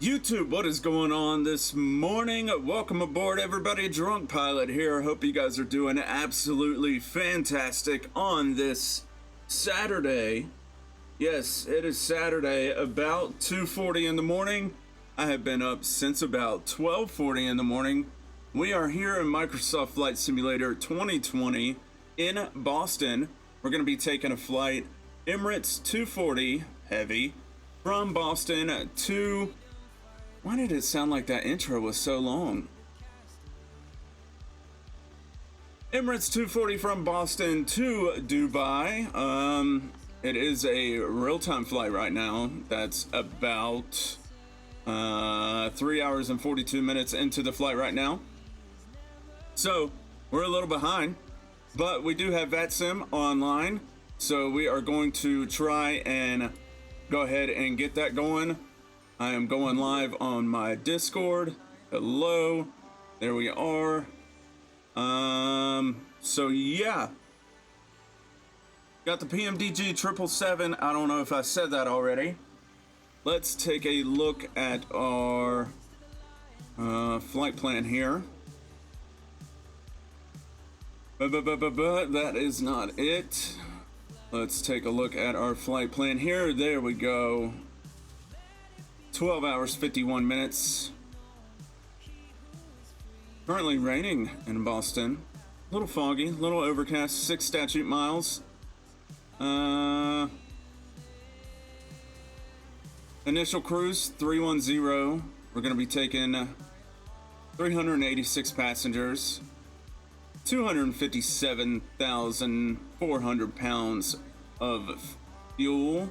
YouTube, what is going on this morning? Welcome aboard, everybody. Drunk Pilot here. Hope you guys are doing absolutely fantastic on this Saturday. Yes, it is Saturday, about 2:40 in the morning. I have been up since about 12:40 in the morning. We are here in Microsoft Flight Simulator 2020 in Boston. We're going to be taking a flight Emirates 240 Heavy from Boston to... Why did it sound like that intro was so long? Emirates 240 from Boston to Dubai. It is a real-time flight right now. That's about 3 hours and 42 minutes into the flight right now. So we're a little behind, but we do have VATSIM online. So we are going to try and go ahead and get that going. I am going live on my Discord. Hello. There we are. So yeah. Got the PMDG 777. I don't know if I said that already. Let's take a look at our flight plan here. But that is not it. Let's take a look at our flight plan here. There we go. 12 hours, 51 minutes. Currently raining in Boston. A little foggy, a little overcast, 6 statute miles. Initial cruise, 310. We're going to be taking 386 passengers. 257,400 pounds of fuel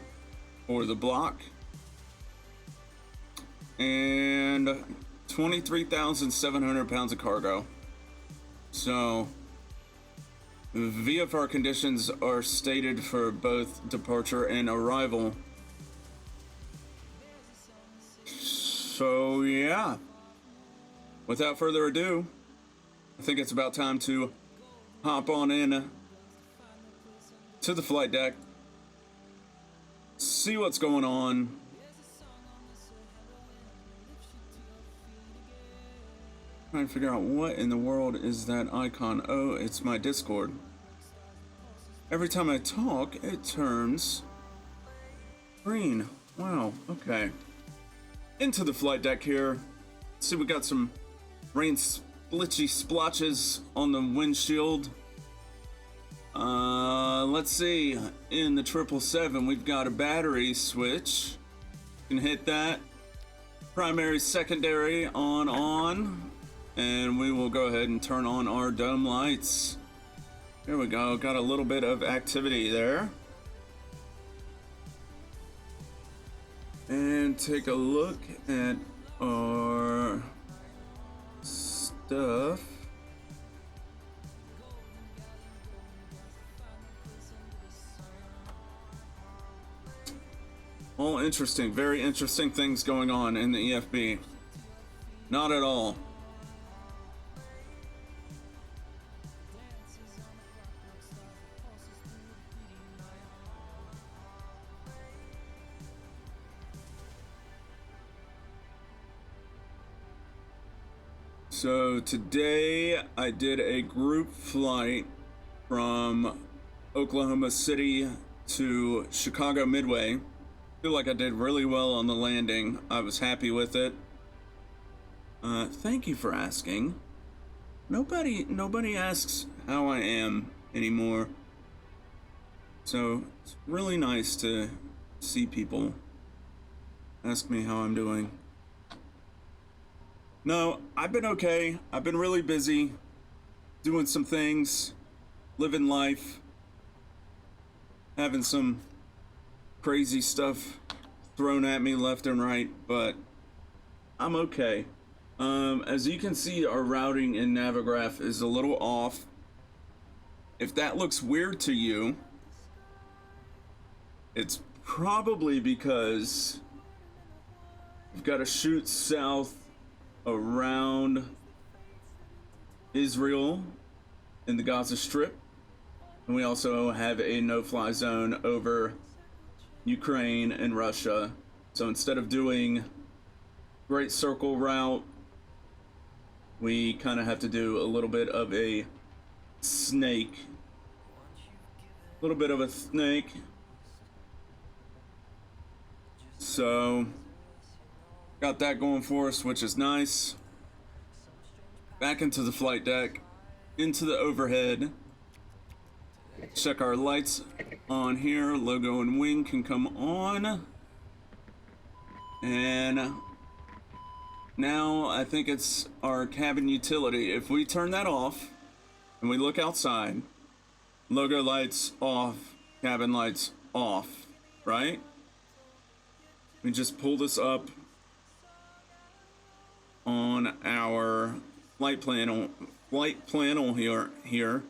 for the block. And 23,700 pounds of cargo. So VFR conditions are stated for both departure and arrival. So yeah, without further ado, I think it's about time to hop on in to the flight deck, see what's going on. Trying to figure out what in the world is that icon. Oh, it's my Discord. Every time I talk, it turns green. Wow, okay. Into the flight deck here. See, we got some rain splitchy splotches on the windshield. Let's see. In the 777, we've got a battery switch. You can hit that. Primary, secondary, on. And we will go ahead and turn on our dome lights. There we go. Got a little bit of activity there. And take a look at our stuff. All interesting, very interesting things going on in the EFB. Not at all. So today I did a group flight from Oklahoma City to Chicago Midway. Feel like I did really well on the landing. I was happy with it. Thank you for asking. Nobody asks how I am anymore. So it's really nice to see people ask me how I'm doing. No, I've been okay. I've been really busy doing some things, living life, having some crazy stuff thrown at me left and right, but I'm okay. As you can see, our routing in Navigraph is a little off. If that looks weird to you, it's probably because we've got to shoot south around Israel in the Gaza Strip, and we also have a no-fly zone over Ukraine and Russia. So instead of doing Great Circle route. We kind of have to do a little bit of a snake. A little bit of a snake. So, got that going for us, which is nice. Back into the flight deck. Into the overhead. Check our lights on here. Logo and wing can come on. And now I think it's our cabin utility. If we turn that off and we look outside, logo lights off, cabin lights off, right? We just pull this up on our flight panel here.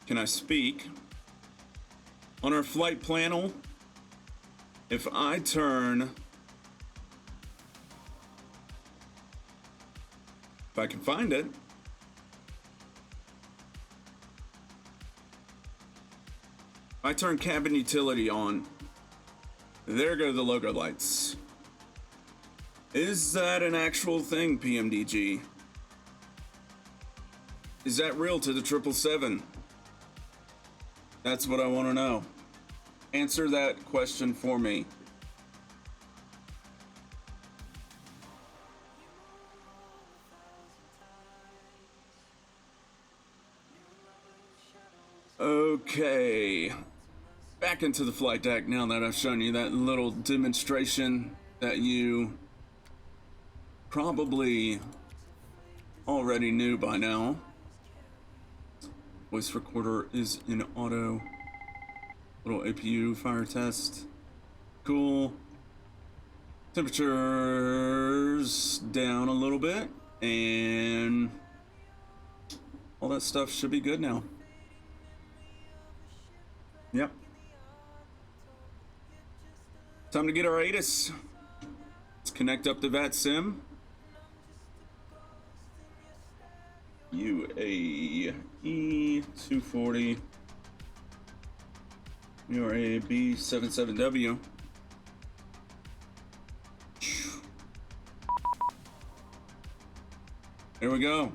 Can I speak? On our flight panel, if I turn, if I can find it, I turn cabin utility on. There go the logo lights. Is that an actual thing, PMDG? Is that real to the 777? That's what I want to know. Answer that question for me. Okay. Back into the flight deck now that I've shown you that little demonstration that you probably already knew by now. Voice recorder is in auto. Little APU fire test. Cool. Temperatures down a little bit. And all that stuff should be good now. Yep. Time to get our ATIS. Let's connect up the VAT sim. UAE 240 URA B77W. There we go.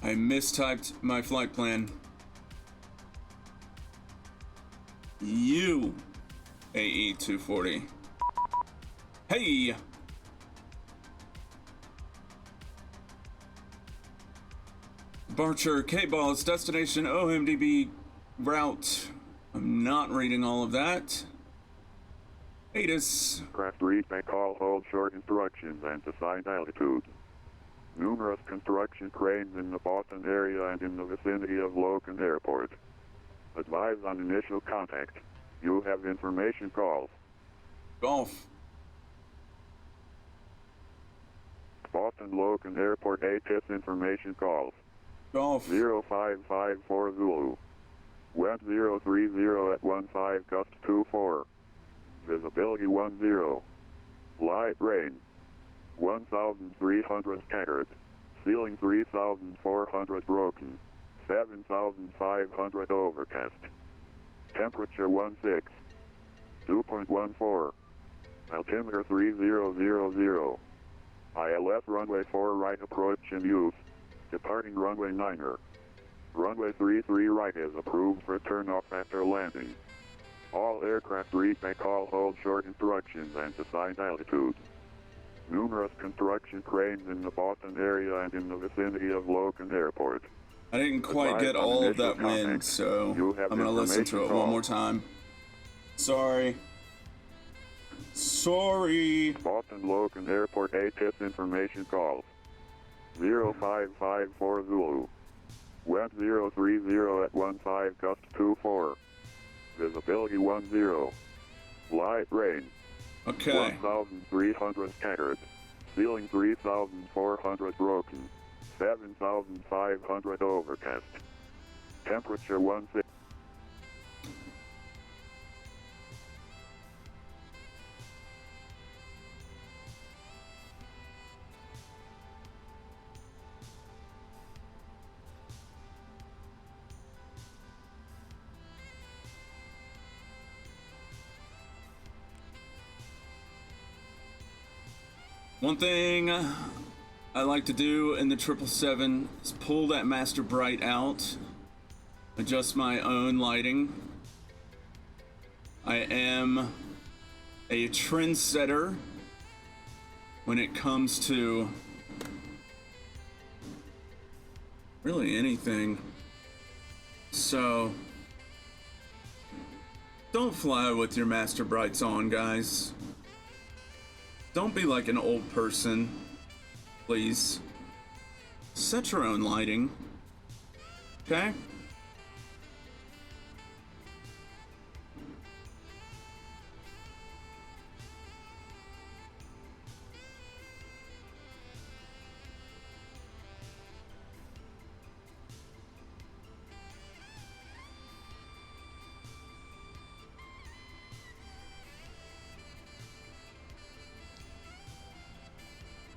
I mistyped my flight plan. UAE 240. Hey! Departure KBOS destination OMDB route. I'm not reading all of that. ATIS. Craft read may call hold short instructions and assigned altitude. Numerous construction cranes in the Boston area and in the vicinity of Logan Airport. Advise on initial contact. You have information calls. Golf. Boston Logan Airport ATIS information calls. Golf. 0554 Zulu. Wind 030 at 15 gust 24. Visibility 10. Light rain. 1,300 scattered. Ceiling 3,400 broken. 7,500 overcast. Temperature 16. 2.14. Altimeter 3000. ILS runway 4 right approach in use. Departing runway 9er. Runway 33 right is approved for turnoff after landing. All aircraft read may call hold short instructions and assigned altitude. Numerous construction cranes in the Boston area and in the vicinity of Logan Airport. I didn't quite get all of that wind, so I'm going to listen to it one more time. Sorry. Boston Logan Airport ATIS information calls. 0554 Zulu. Wind 030 at 15 gust 24. Visibility 10. Light rain. Okay. 1,300 scattered. Ceiling 3,400 broken. 7,500 overcast. Temperature 16. One thing I like to do in the 777 is pull that master bright out, adjust my own lighting. I am a trendsetter when it comes to really anything. So don't fly with your master brights on, guys. Don't be like an old person, please. Set your own lighting, okay?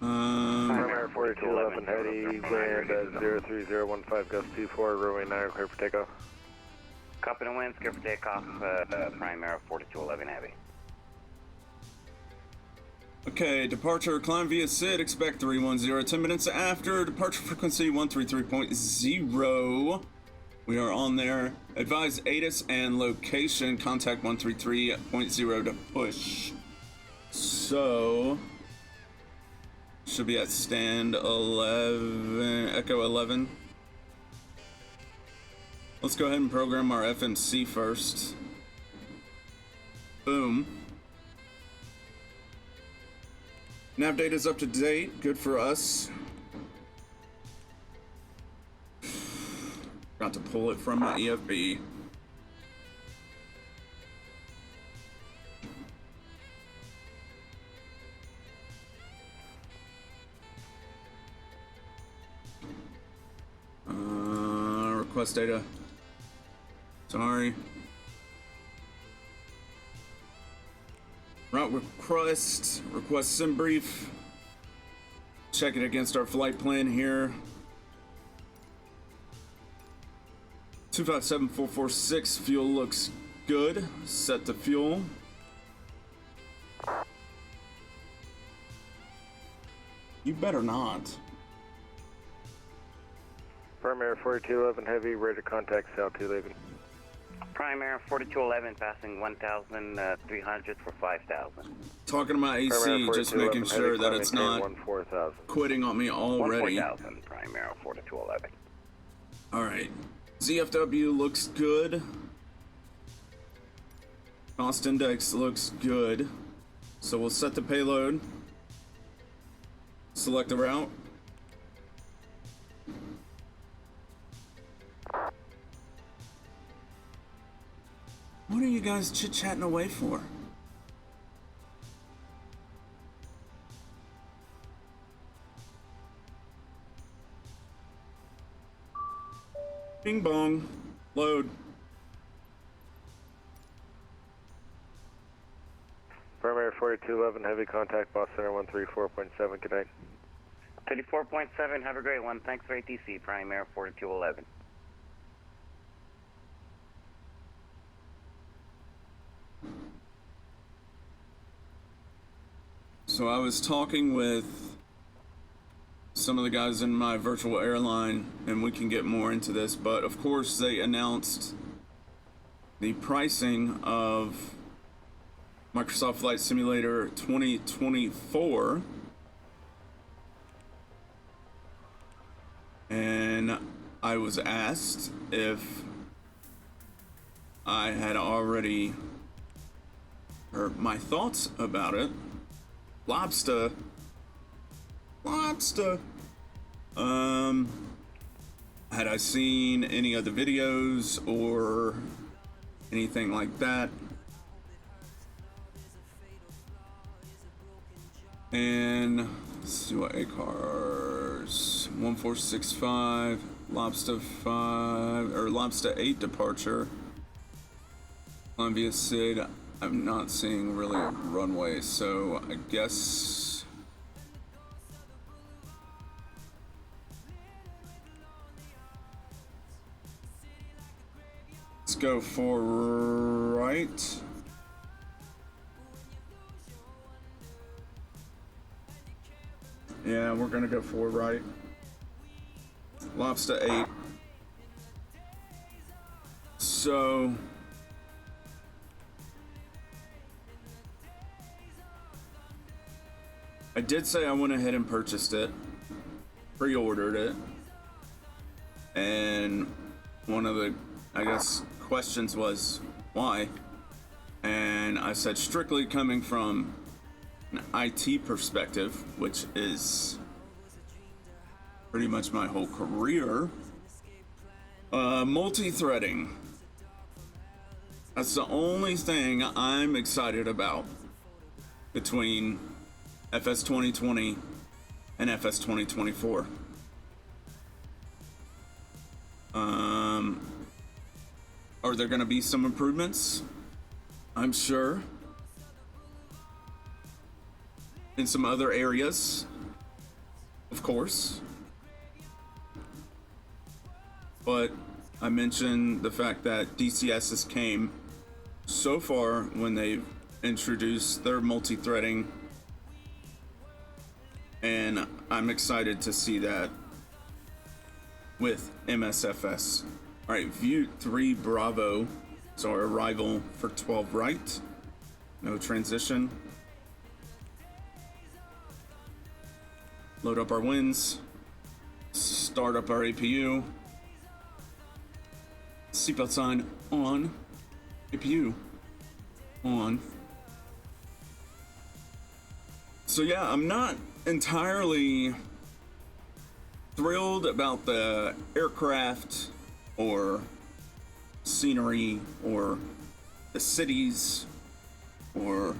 Primary 4211 heady, wind 03015, gust 24, runway 9, clear for takeoff. Copy the wind, clear for takeoff, Primary 4211 heavy. Okay, departure, climb via SID, expect 310, 10 minutes after, departure frequency 133.0. We are on there. Advise ATIS and location, contact 133.0 to push. So, should be at stand 11, Echo 11. Let's go ahead and program our FMC first. Boom. Nav data's up to date, good for us. Got to pull it from my EFB. Request data. Sorry. Route request sim brief. Check it against our flight plan here. 257446, fuel looks good. Set the fuel. You better not. Primary 4211 heavy, ready to contact South 2 leaving. Primary 4211 passing 1,300 for 5,000. Talking to my AC, just making sure that it's not quitting on me already. 14,000, Primary 4211. Alright. ZFW looks good. Cost index looks good. So we'll set the payload. Select the route. What are you guys chit-chatting away for? Bing bong. Load. Primary 4211 heavy, contact boss center 134.7, good night. 34.7, have a great one. Thanks for ATC, Primary 4211. So I was talking with some of the guys in my virtual airline, and we can get more into this, but of course they announced the pricing of Microsoft Flight Simulator 2024, and I was asked if I had already heard my thoughts about it. Lobster. Had I seen any other videos or anything like that? And let's see what ACARS 1465, Lobster 5 or Lobster 8 departure. On via SID, I'm not seeing really a runway, so I guess let's go for right. Yeah, we're gonna go 4 right. Lobster 8. So I did say I went ahead and purchased it, pre-ordered it, and one of the, I guess, questions was why, and I said strictly coming from an IT perspective, which is pretty much my whole career. Multi-threading. That's the only thing I'm excited about between FS 2020 and FS 2024. Are there going to be some improvements? I'm sure. In some other areas, of course. But I mentioned the fact that DCSs came so far when they've introduced their multi-threading, and I'm excited to see that with MSFS. All right, view 3 Bravo, so our arrival for 12 right, no transition. Load up our winds, start up our APU, seatbelt sign on, APU on. So yeah, I'm not entirely thrilled about the aircraft or scenery or the cities or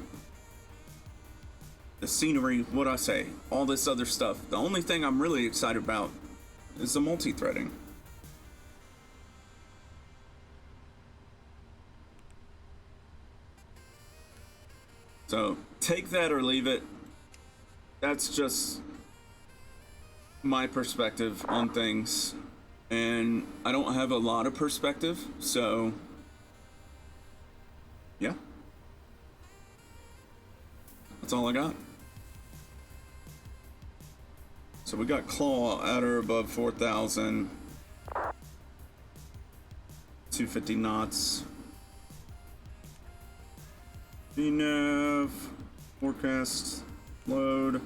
the scenery, what I say, all this other stuff. The only thing I'm really excited about is the multi-threading. So take that or leave it. That's just my perspective on things. And I don't have a lot of perspective, so yeah. That's all I got. So we got claw at or above 4,000. 250 knots. VNAV, forecast, load.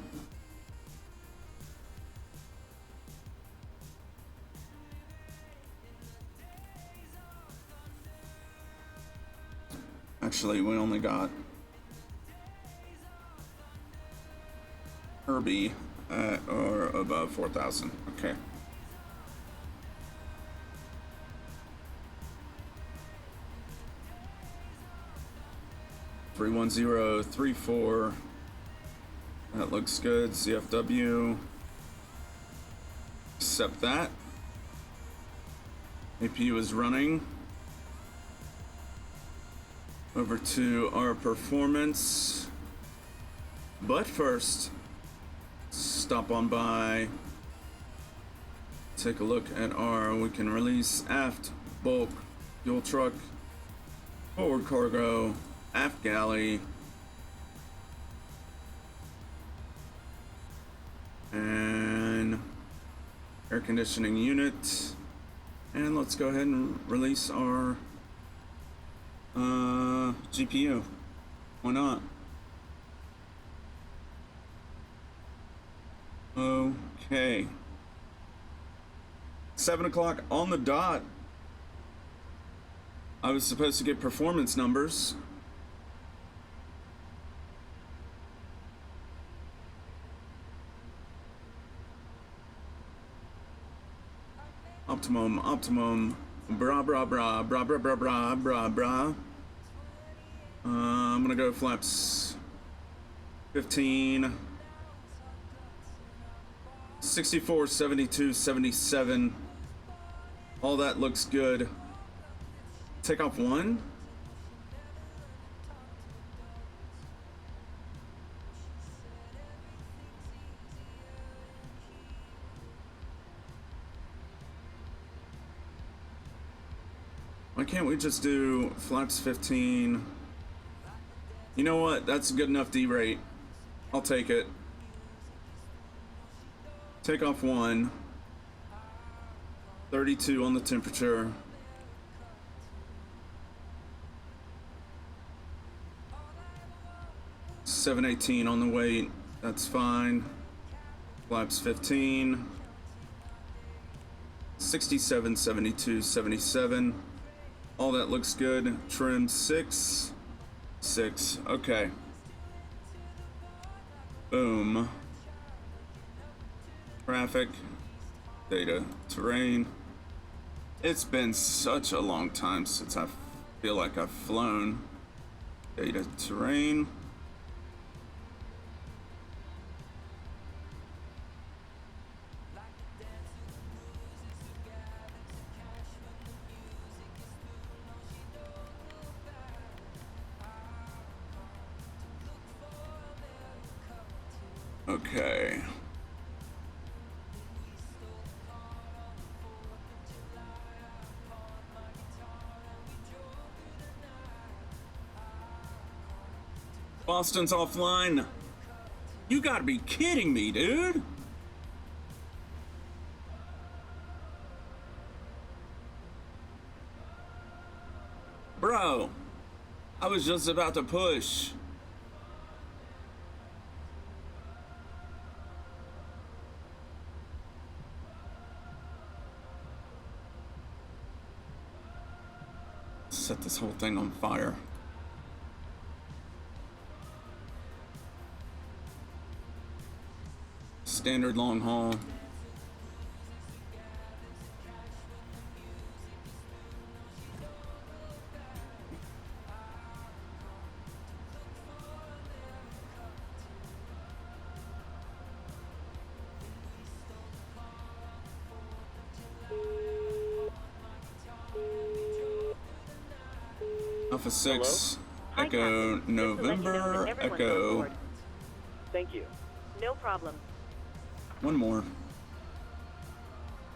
Actually, we only got Herbie at or above 4,000. Okay. Three 31034. That looks good. CFW. Accept that. APU is running. Over to our performance. But first, stop on by. Take a look at our, we can release aft, bulk, fuel truck, forward cargo, aft galley, and air conditioning unit. And let's go ahead and release our GPU. Why not? Okay. 7 o'clock on the dot. I was supposed to get performance numbers. Optimum, bra bra bra bra bra bra bra bra bra. I'm gonna go flaps 15, 64, 72, 77. All that looks good. Take off 1. Why can't we just do flaps 15? You know what? That's a good enough D rate. I'll take it. Takeoff 1. 32 on the temperature. $718 on the weight. That's fine. Flaps 15. 67, 72, 77. All that looks good. Trim 6. 6. Okay. Boom. Traffic. Data. Terrain. It's been such a long time since I feel like I've flown. Data. Terrain. Okay. Boston's offline. You gotta be kidding me, dude. Bro, I was just about to push. Set this whole thing on fire. Standard long haul. Alpha 6, Hello? Echo Hi, November, Echo. Thank you. No problem. One more.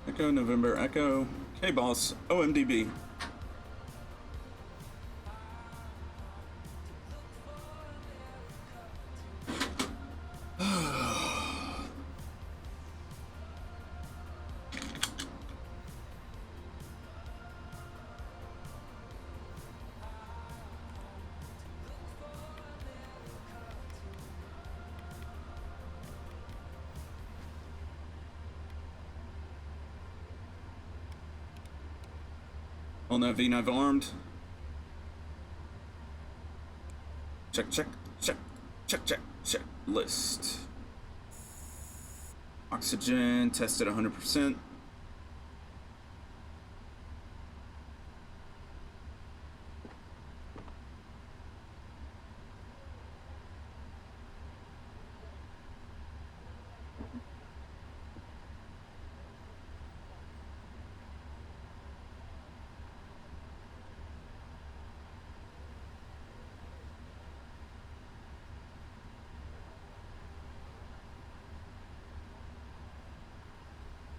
Echo November, Echo. KBOS, OMDB. On that VNAV armed. Check, check, check, check, check, check. List. Oxygen tested 100%.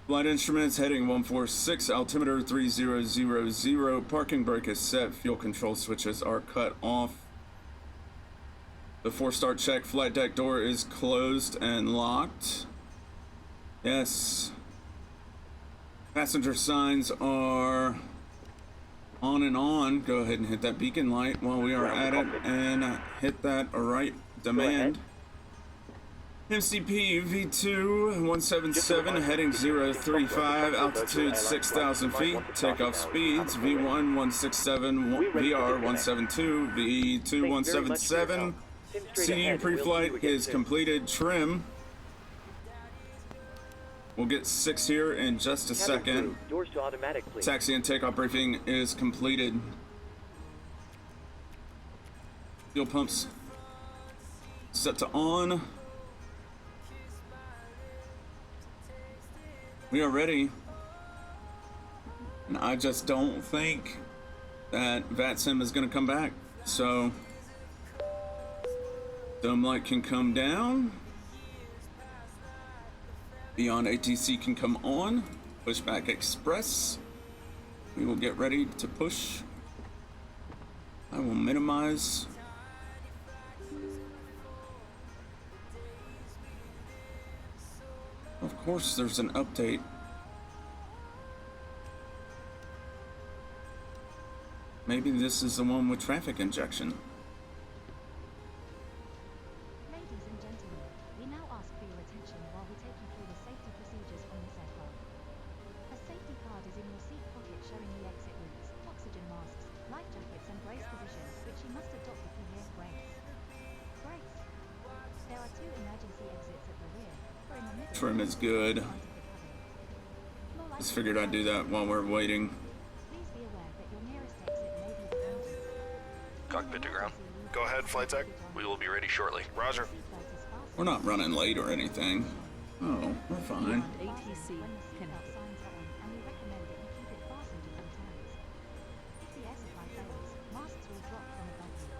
Flight instruments heading 146, altimeter 3000, parking brake is set, fuel control switches are cut off. Before start check, flight deck door is closed and locked. Yes. Passenger signs are on and on. Go ahead and hit that beacon light while we are at it and hit that right demand. MCP V2 177 heading 035, altitude 6,000 feet, takeoff speeds V1 167, VR 172, V2 177. CDU pre-flight is completed. Trim. We'll get 6 here in just a second. Taxi and takeoff briefing is completed. Fuel pumps set to on. We are ready, and I just don't think that VATSIM is going to come back, so dome light can come down, Beyond ATC can come on, pushback express, we will get ready to push. I will minimize. Of Of course, there's an update. Maybe this is the one with traffic injection. Ladies and gentlemen, we now ask for your attention while we take you through the safety procedures on this aircraft. A safety card is in your seat pocket showing the exit routes, oxygen masks, life jackets and brace positions, which you must adopt if you hear brace. Brace. There are 2 emergency exits at the rear, or in the middle. Trim is good. Just figured I'd do that while we're waiting. Please be aware that your nearest exit may be behind you. Cockpit to ground. Go ahead, flight tech. We will be ready shortly. Roger. We're not running late or anything. Oh, we're fine. ATC connected. Signs are on, and we recommend that you keep it fastened at all times. If the air supply fails, masks will drop from above you.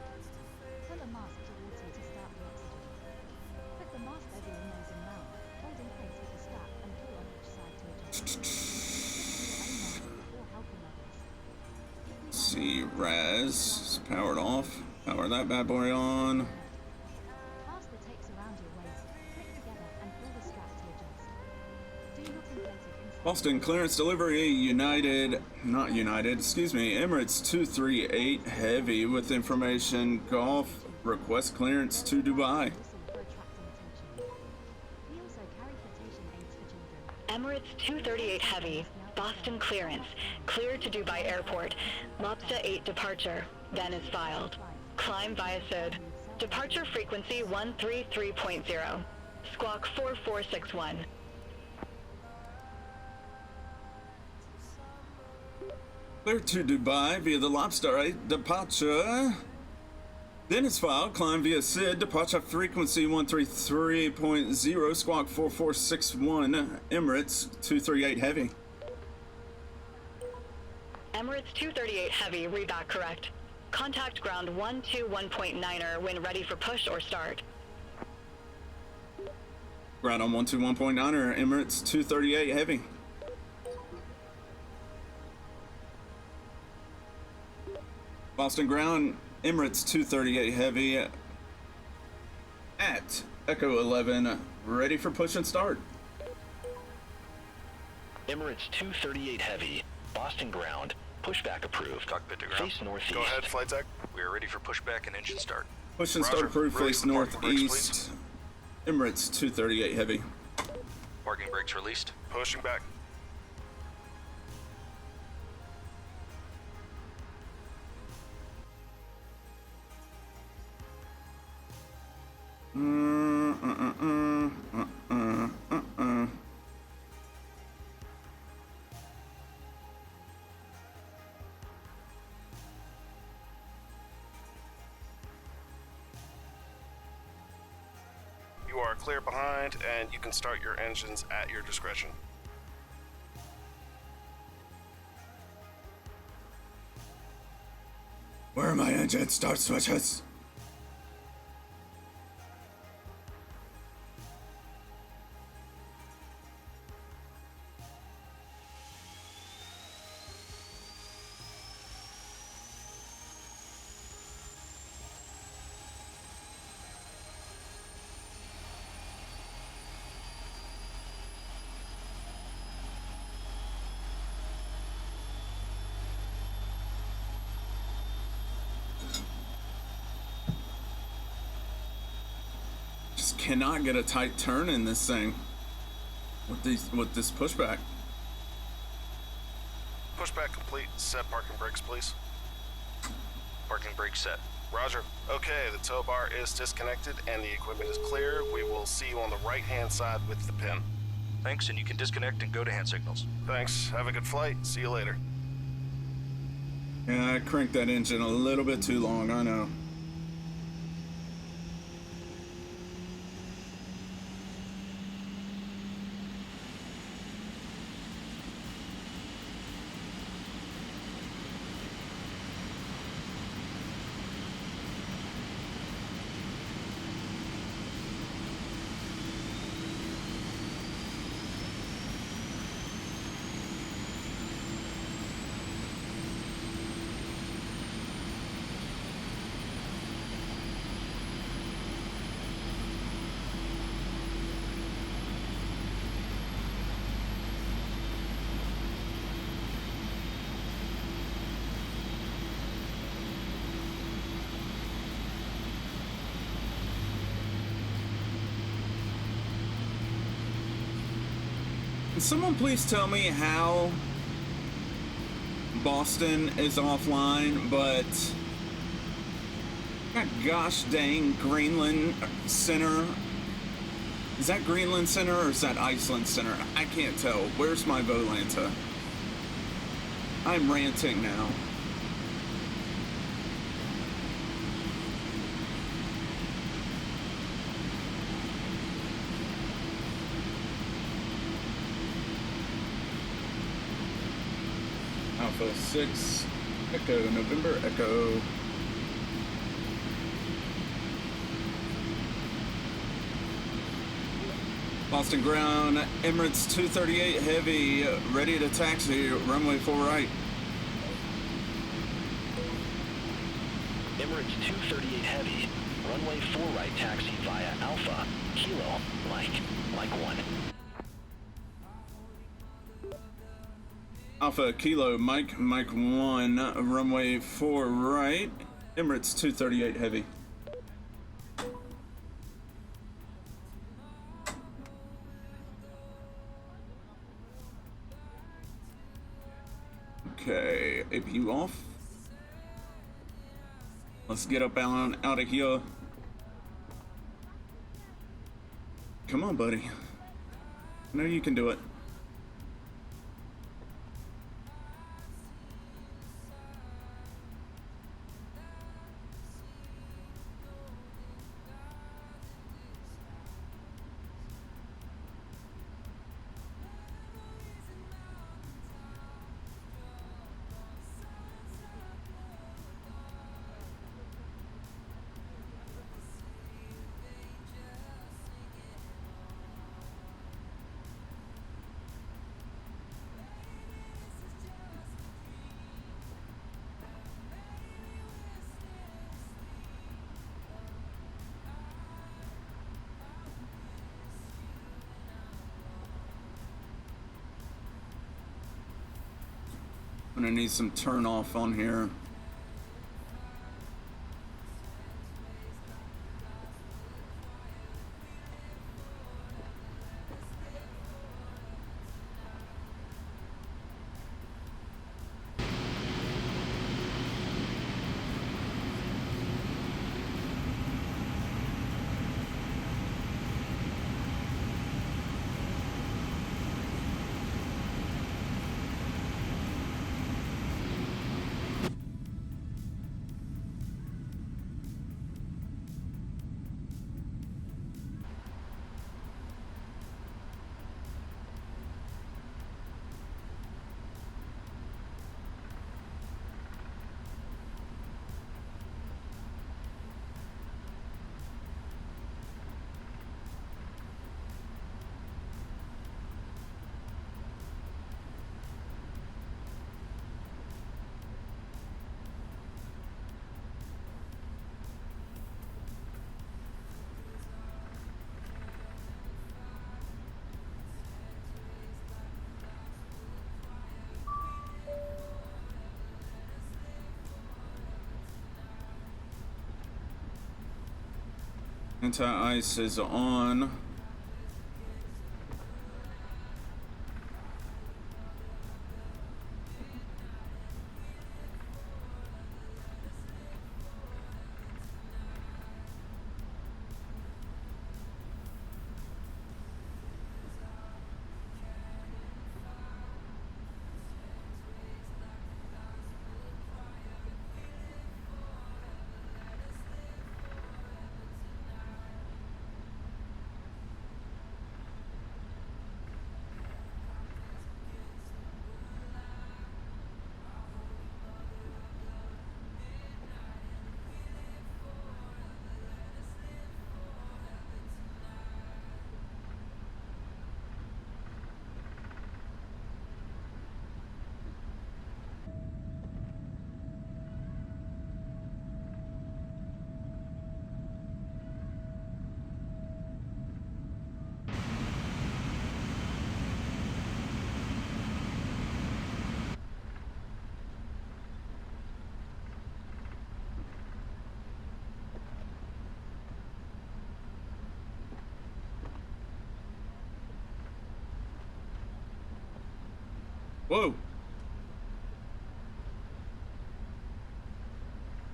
Pull a mask towards you to start the oxygen. Put the mask over your nose and mouth, hold in place with the strap, and pull on each side to adjust. Before helping others. See, Raz is powered off. Power that bad boy on. Pass the tapes around your waist, click together, and pull the strap to adjust. Do not inflate it inside. Boston clearance delivery, Emirates 238 Heavy with information Golf request clearance to Dubai. Whistle for attracting attention. We also carry flotation aids for children. Emirates 238 Heavy, Boston clearance, clear to Dubai Airport. Lobster 8 departure, then is filed. Climb via SID. Departure frequency 133.0. Squawk 4461. Clear to Dubai via the Lobster 8 departure. Then is filed. Climb via SID. Departure frequency 133.0. Squawk 4461. Emirates 238 Heavy. Emirates 238 Heavy, read back correct. Contact ground 121.9er when ready for push or start. Ground on 121.9er. Emirates 238 Heavy. Boston ground, Emirates 238 Heavy at Echo 11, ready for push and start. Emirates 238 Heavy, Boston ground, pushback approved. Cockpit to ground. Face northeast. Go ahead, flight tech. We are ready for pushback and engine start. Push and Roger. start approved, Ready face for parking brakes, northeast. Emirates 238 Heavy. Parking brakes released. Pushing back. You are clear behind, and you can start your engines at your discretion. Where are my engine start switches? Cannot get a tight turn in this thing with this pushback. Pushback complete. Set parking brakes, please. Parking brakes set. Roger. Okay, the tow bar is disconnected and the equipment is clear. We will see you on the right-hand side with the pin. Thanks, and you can disconnect and go to hand signals. Thanks. Have a good flight. See you later. Yeah, I cranked that engine a little bit too long, I know. Can someone please tell me how Boston is offline, but that gosh dang Greenland Center. Is that Greenland Center or is that Iceland Center? I can't tell. Where's my Volanta? I'm ranting now. Alpha 6, Echo November, Echo. Boston ground, Emirates 238 heavy, ready to taxi, runway 4 right. Emirates 238 heavy, runway 4 right taxi via Alpha, Kilo, Mike 1. Alpha Kilo, Mike 1, runway 4 right, Emirates 238 heavy. Okay, APU off. Let's get up out of here. Come on, buddy. I know you can do it. I'm gonna need some turn off on here. Anti-ice is on. Whoa.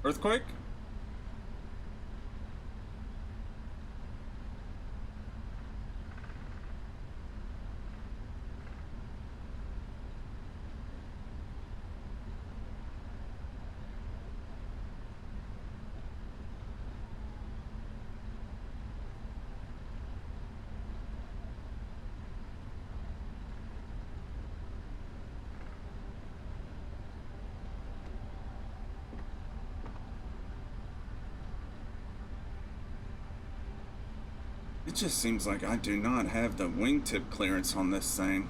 Earthquake? It just seems like I do not have the wingtip clearance on this thing.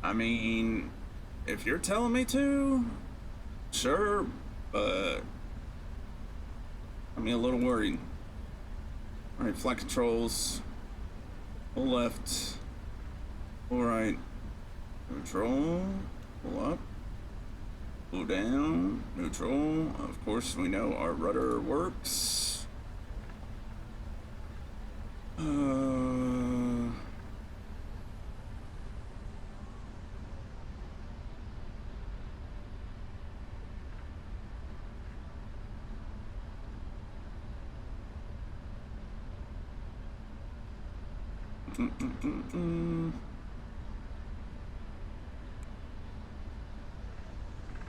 I mean, if you're telling me to, sure, but I'm a little worried. Alright, flight controls. Pull left. Pull right. Neutral. Pull up. Pull down. Neutral. Of course, we know our rudder works.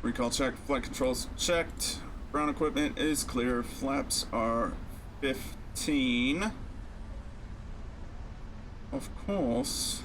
Recall check, flight controls checked, ground equipment is clear, flaps are 15. Of course.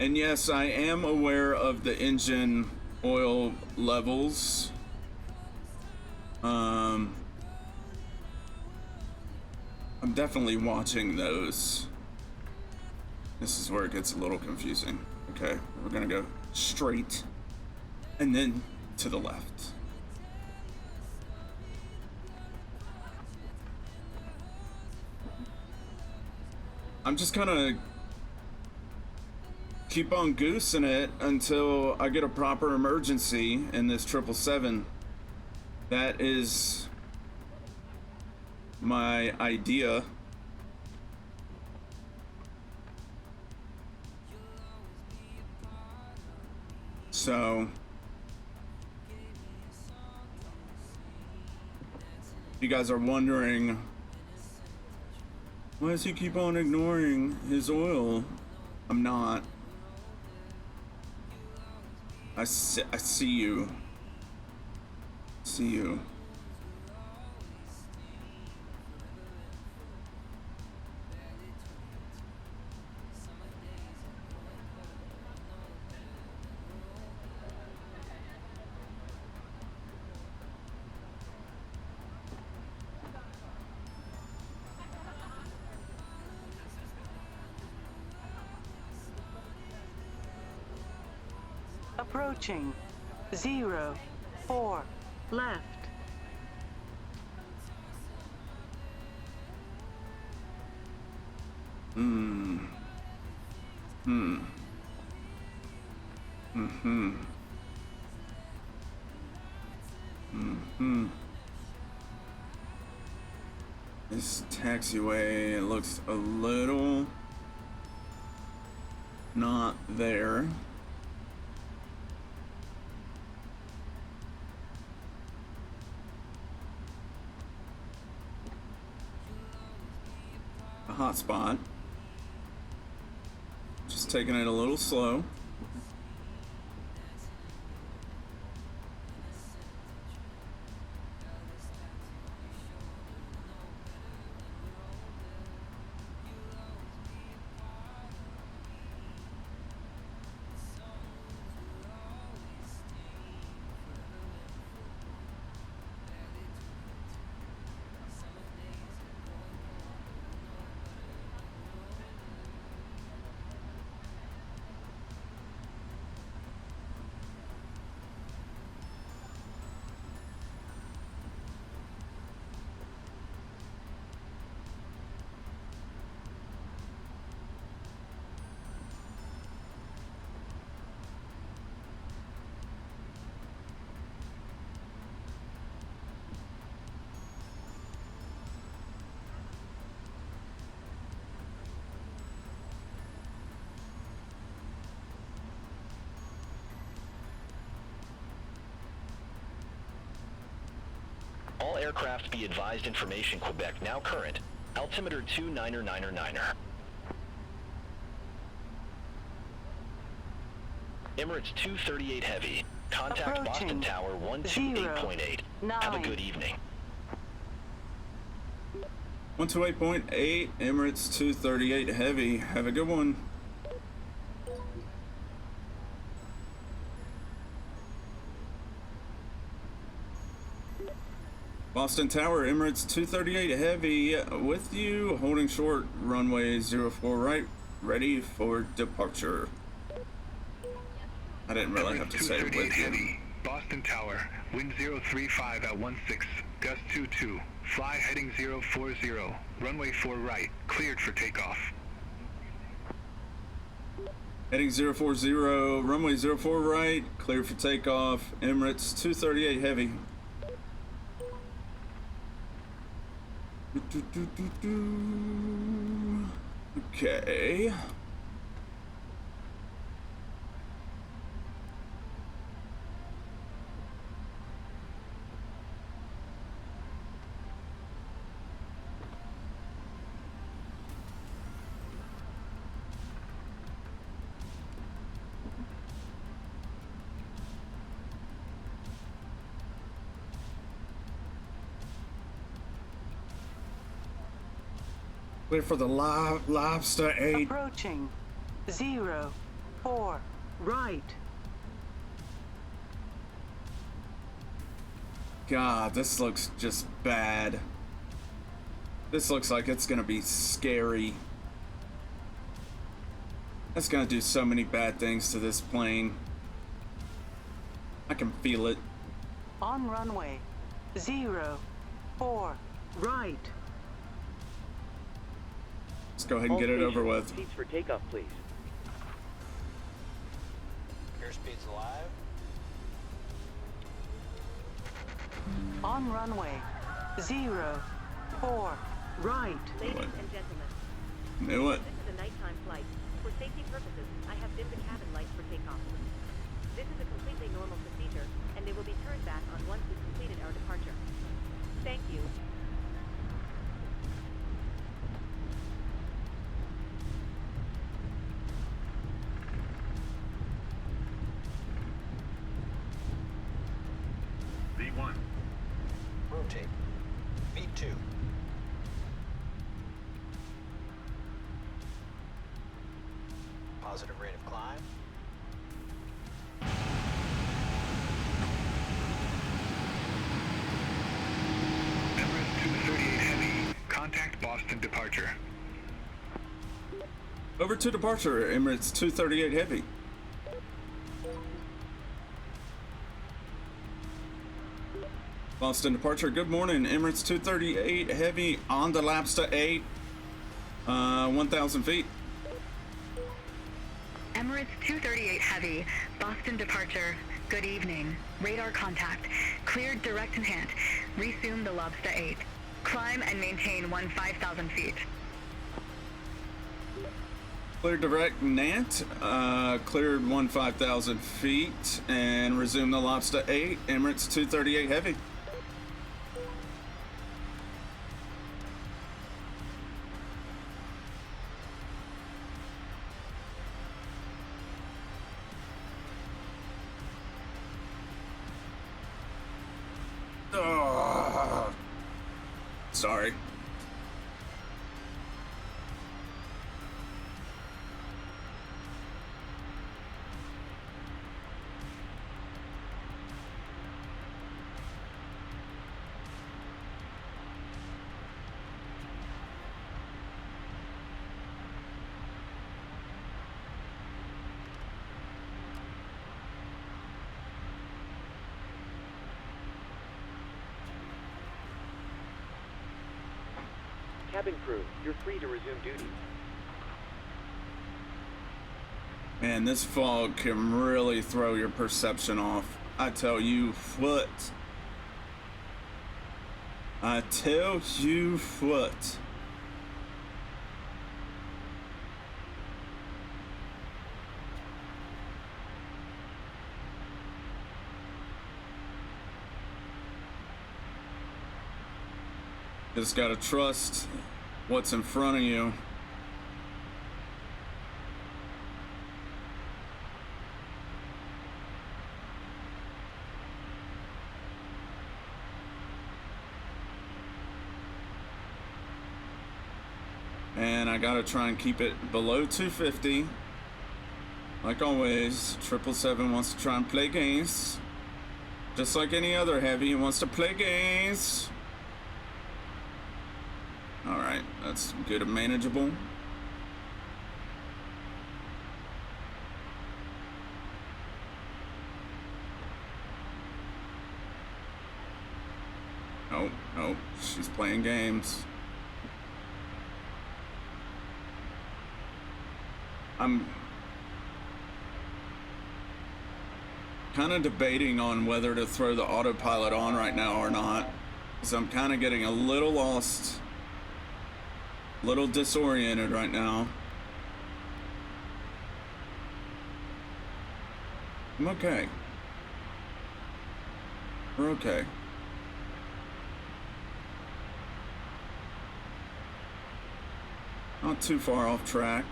And yes, I am aware of the engine oil levels. I'm definitely watching those. This is where it gets a little confusing. Okay, we're gonna go straight and then to the left. I'm just gonna keep on goosing it until I get a proper emergency in this 777. That is my idea. So, if you guys are wondering, why does he keep on ignoring his oil? I'm not. I see you. See you. Approaching 04 left. This taxiway, it looks a little not there. A hot spot. Just taking it a little slow. aircraft be advised information Quebec now current. Altimeter 2999er. Emirates 238 Heavy. Contact Boston Tower 128.8. Have a good evening. 128.8, Emirates 238 Heavy. Have a good one. Boston Tower, Emirates 238 Heavy with you, holding short, runway 04 right, ready for departure. I didn't really have to say with you. Heavy, Boston Tower, wind 035 at 16, gust 22, fly heading 040, runway 4 right, cleared for takeoff. Heading 040, runway 04 right, cleared for takeoff, Emirates 238 Heavy. Okay. Clear for the Lobster 8. Approaching 04 right. God, this looks just bad. This looks like it's gonna be scary. That's gonna do so many bad things to this plane. I can feel it. On runway 04 right. Let's go ahead and get it over with. Seats for takeoff, please. Airspeed's alive. On runway 04 right. Ladies and gentlemen, Knew it. this is a nighttime flight. For safety purposes, I have dimmed the cabin lights for takeoff. This is a completely normal procedure, and they will be turned back on once we've completed our departure. Thank you. V1. Rotate. V2. Positive rate of climb. Emirates 238 Heavy, contact Boston departure. Over to departure, Emirates 238 Heavy. Boston departure, good morning. Emirates 238 Heavy on the Lobster 8, 1,000 feet. Emirates 238 Heavy, Boston departure. Good evening. Radar contact. Cleared direct enhance. Resume the Lobster 8. Climb and maintain 5,000 feet. Cleared direct Nant, cleared 5,000 feet, and resume the Lobster 8, Emirates 238 Heavy. Sorry. Cabin crew, you're free to resume duty. Man, this fog can really throw your perception off. I tell you what. I tell you what. Just gotta trust what's in front of you. And I gotta try and keep it below 250. Like always, 777 wants to try and play games. Just like any other heavy, he wants to play games. Alright, that's good and manageable. Oh, no, she's playing games. I'm kind of debating on whether to throw the autopilot on right now or not, because I'm kind of getting a little lost, a little disoriented right now. I'm okay. We're okay. Not too far off track.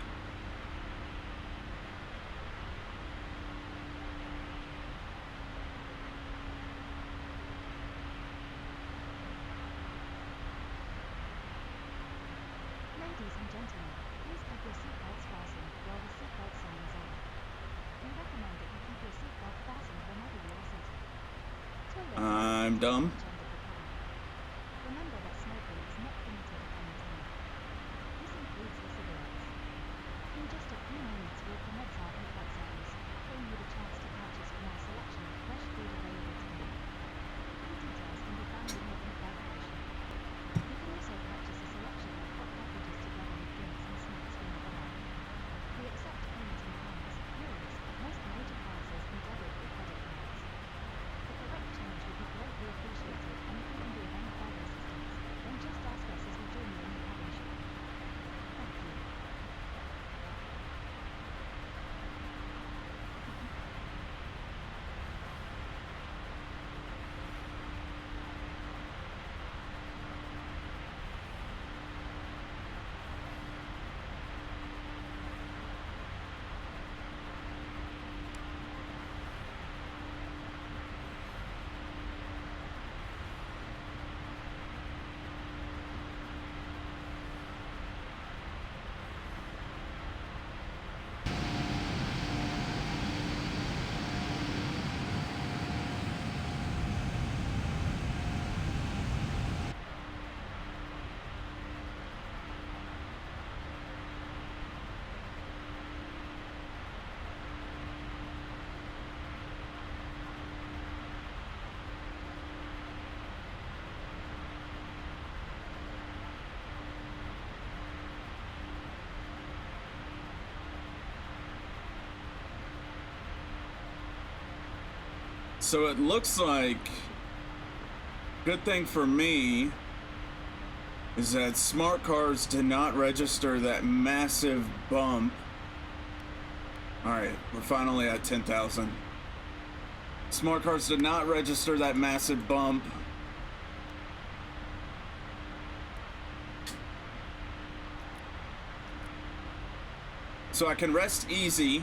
Ladies and gentlemen, please keep your seatbelts fastened while the seatbelt sign is on. We recommend that you keep your seatbelt fastened whenever you are seated. I'm dumb. Remember that smoking is not permitted upon the tunnel. This includes the cigarettes. In just a few moments we'll commence our in-flight service, offering you the chance to purchase from our selection of fresh food available to you. Full details can be found in your in-flight brochure. You can also purchase a selection of hot beverages together with drinks and snacks from the bar. We accept payment in pounds, euros, most major currencies and debit or credit cards. The correct change would be greatly appreciated, and if we can be of any further assistance, then just ask us as we join you in the cabin shortly. Thank you. So it looks like, good thing for me is that smart cars did not register that massive bump. Alright, we're finally at 10,000. Smart cars did not register that massive bump. So I can rest easy.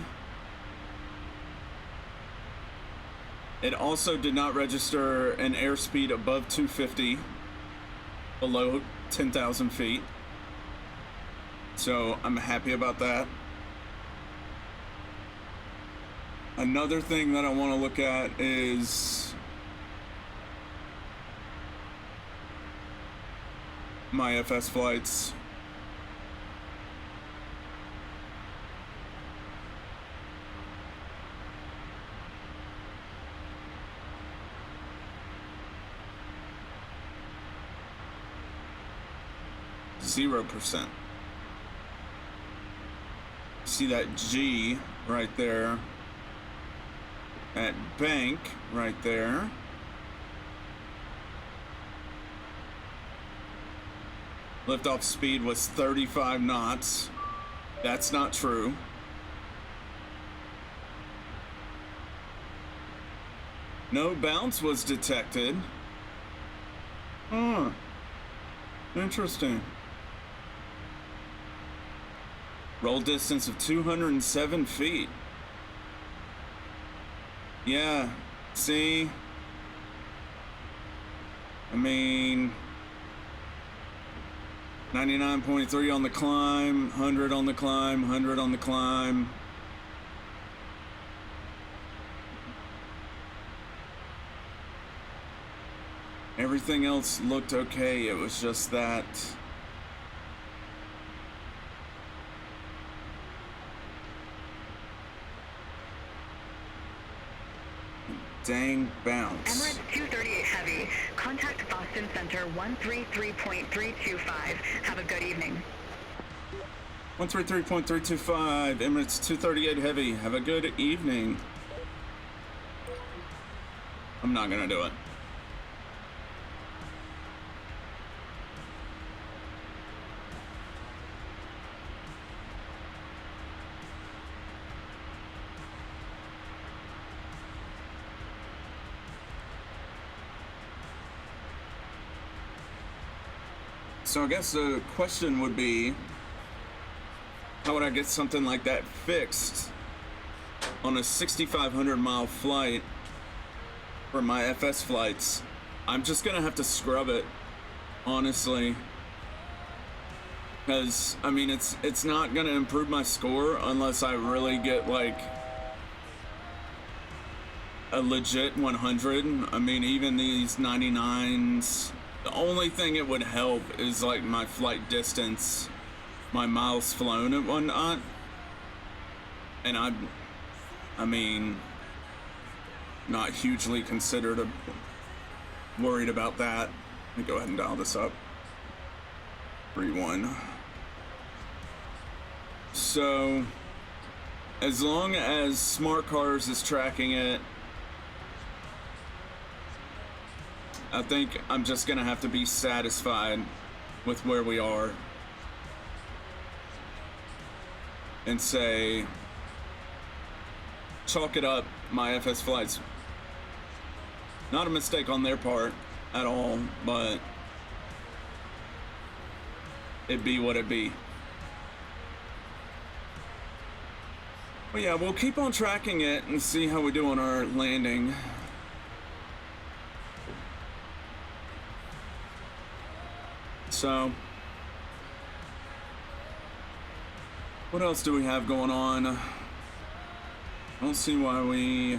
It also did not register an airspeed above 250, below 10,000 feet. So I'm happy about that. Another thing that I want to look at is my FS flights. %. See that G right there, that bank right there. Liftoff speed was 35 knots. That's not true. No bounce was detected. Interesting. Roll distance of 207 feet. Yeah, see? I mean, 99.3 on the climb, 100 on the climb, 100 on the climb. Everything else looked okay, it was just that dang bounce. Emirates 238 Heavy, contact Boston Center 133.325. Have a good evening. 133.325, Emirates 238 Heavy, have a good evening. I'm not gonna do it. So I guess the question would be, how would I get something like that fixed on a 6,500 mile flight for my FS flights? I'm just gonna have to scrub it, honestly. Because, I mean, it's not gonna improve my score unless I really get like a legit 100. I mean, even these 99s, the only thing it would help is like my flight distance, my miles flown and whatnot. And I mean, not hugely worried about that. Let me go ahead and dial this up. 3-1. So, as long as Smart Cars is tracking it, I think I'm just gonna have to be satisfied with where we are and say, chalk it up, my FS flights. Not a mistake on their part at all, but it be what it be. Well, yeah, we'll keep on tracking it and see how we do on our landing. So, what else do we have going on? I don't see why we...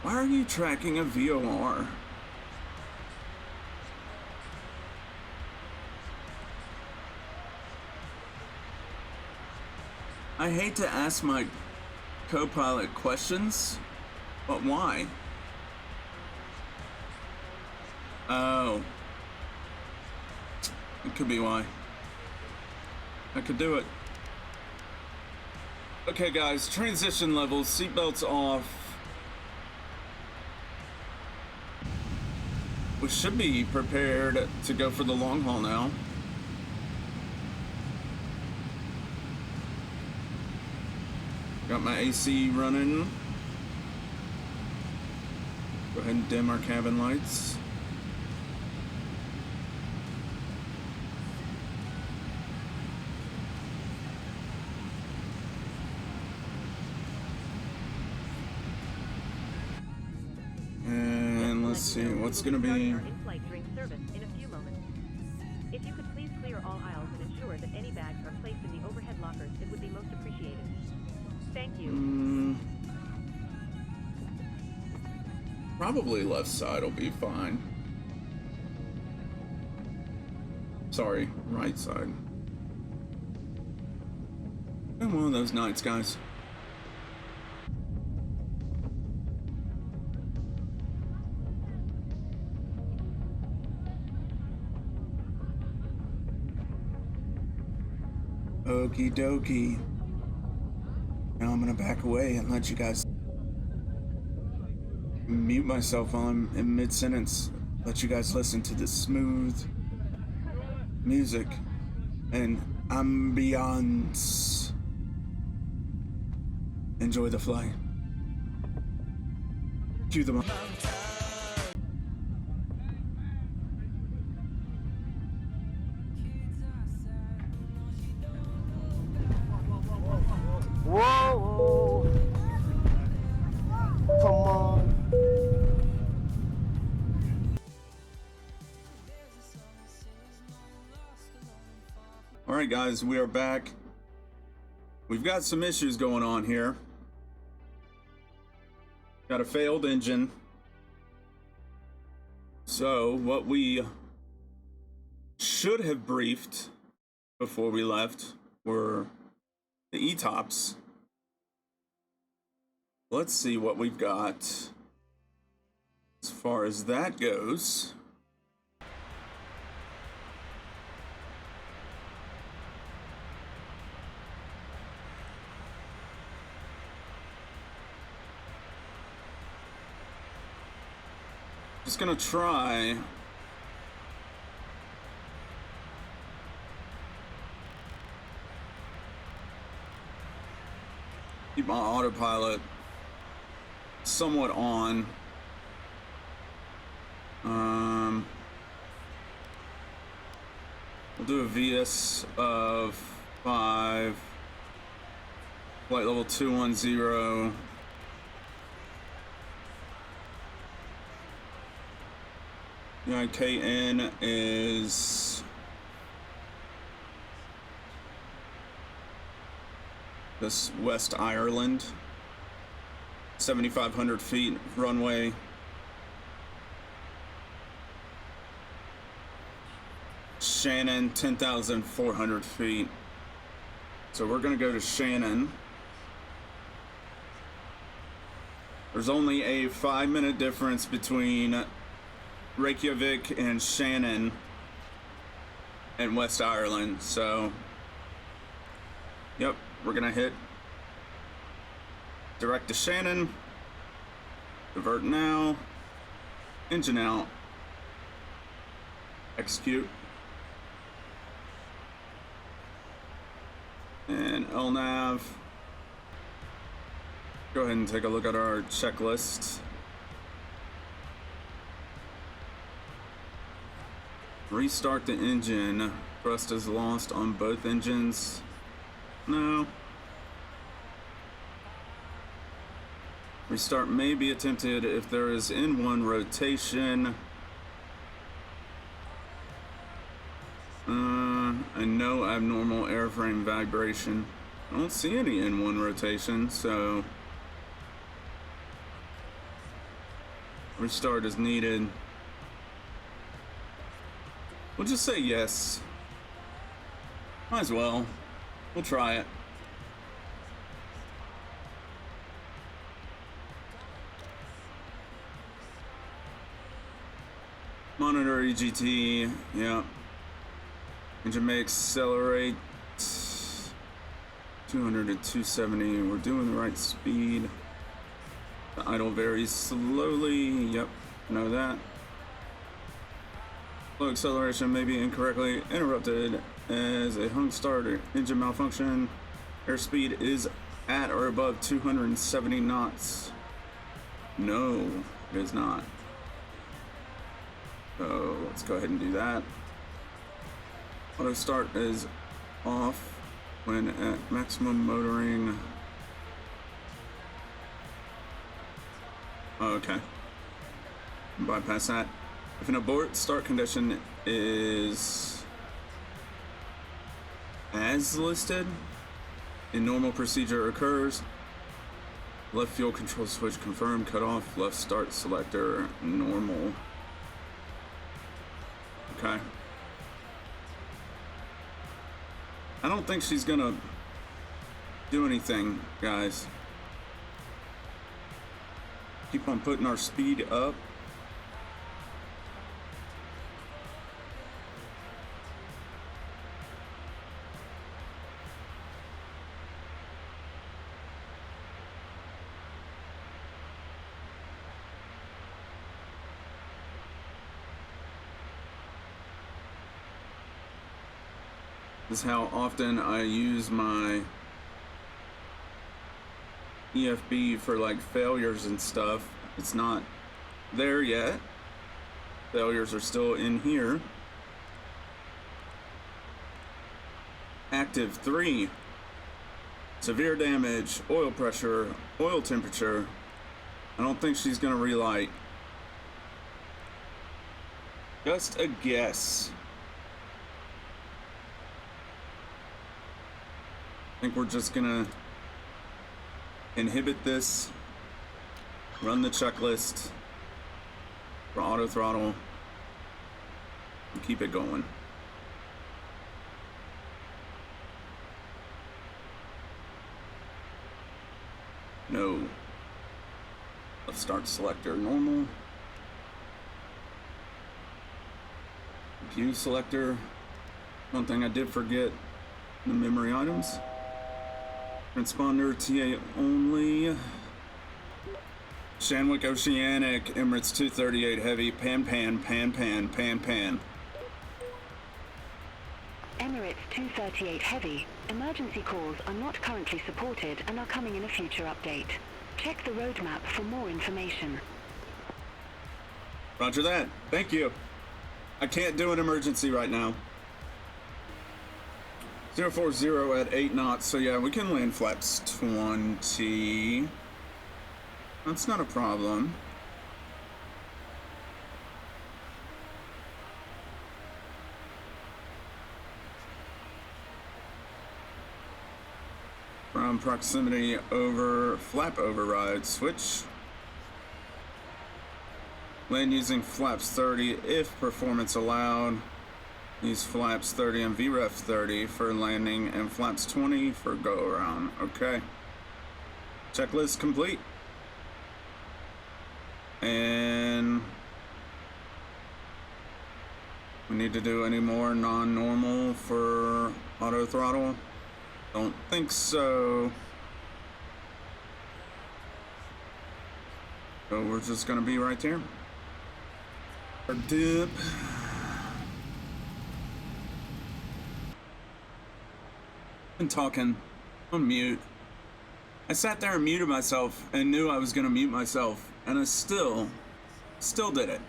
Why are you tracking a VOR? I hate to ask my co-pilot questions, but why? Oh. It could be why. I could do it. Okay guys, transition levels, seatbelts off. We should be prepared to go for the long haul now. Got my AC running. Go ahead and dim our cabin lights. And let's see, what's gonna be... in-flight during service in a few moments. If you could please clear all aisles and ensure that any bags are placed in the overhead lockers, it would be most appreciated. Thank you. Probably left side will be fine. Sorry, right side. Been one of those nights, guys. Okie dokie. Now I'm gonna back away and let you guys mute myself while I'm in mid-sentence. Let you guys listen to the smooth music and ambiance. Enjoy the flight. Cue the Whoa, come on. All right, guys, we are back. We've got some issues going on here. Got a failed engine. So what we should have briefed before we left were the ETOPS. Let's see what we've got as far as that goes. Just gonna try keep my autopilot somewhat on. We'll do a VS of 5, flight level 210. Yeah, KN is this West Ireland, 7,500 feet runway. Shannon, 10,400 feet. So we're gonna go to Shannon. There's only a 5-minute difference between Reykjavik and Shannon and West Ireland, so yep, we're gonna hit direct to Shannon, divert now, engine out, execute, and LNAV. Go ahead and take a look at our checklist. Restart the engine. Thrust is lost on both engines. No. Restart may be attempted if there is N1 rotation. And no abnormal airframe vibration. I don't see any N1 rotation, so restart is needed. We'll just say yes. Might as well. We'll try it. Monitor EGT, yeah. Engine may accelerate 200 to 270. We're doing the right speed. The idle varies slowly. Yep, know that. Low acceleration may be incorrectly interrupted as a hung start or engine malfunction. Airspeed is at or above 270 knots. No, it is not. So let's go ahead and do that. Auto start is off when at maximum motoring. Okay. Bypass that. If an abort start condition is as listed, a normal procedure occurs. Left fuel control switch confirmed, cut off, left start selector, normal. Okay. I don't think she's gonna do anything, guys. Keep on putting our speed up. This is how often I use my EFB for like failures and stuff. It's not there yet. Failures are still in here. Active 3. Severe damage, oil pressure, oil temperature. I don't think she's gonna relight. Just a guess. I think we're just gonna inhibit this, run the checklist for auto throttle, and keep it going. No. Let's start selector normal. View selector. One thing I did forget, the memory items. Transponder TA only. Shanwick Oceanic, Emirates 238 Heavy, pan. Emirates 238 Heavy, emergency calls are not currently supported and are coming in a future update. Check the roadmap for more information. Roger that. Thank you. I can't do an emergency right now. 040 at 8 knots, so yeah, we can land flaps 20. That's not a problem. From proximity over flap override switch. Land using flaps 30 if performance allowed. Use flaps 30 and VREF 30 for landing and flaps 20 for go around. Okay. Checklist complete. And we need to do any more non-normal for auto throttle? Don't think so. So we're just gonna be right there. Our dip. Been talking on mute. I sat there and muted myself and knew I was gonna mute myself, and I still did it.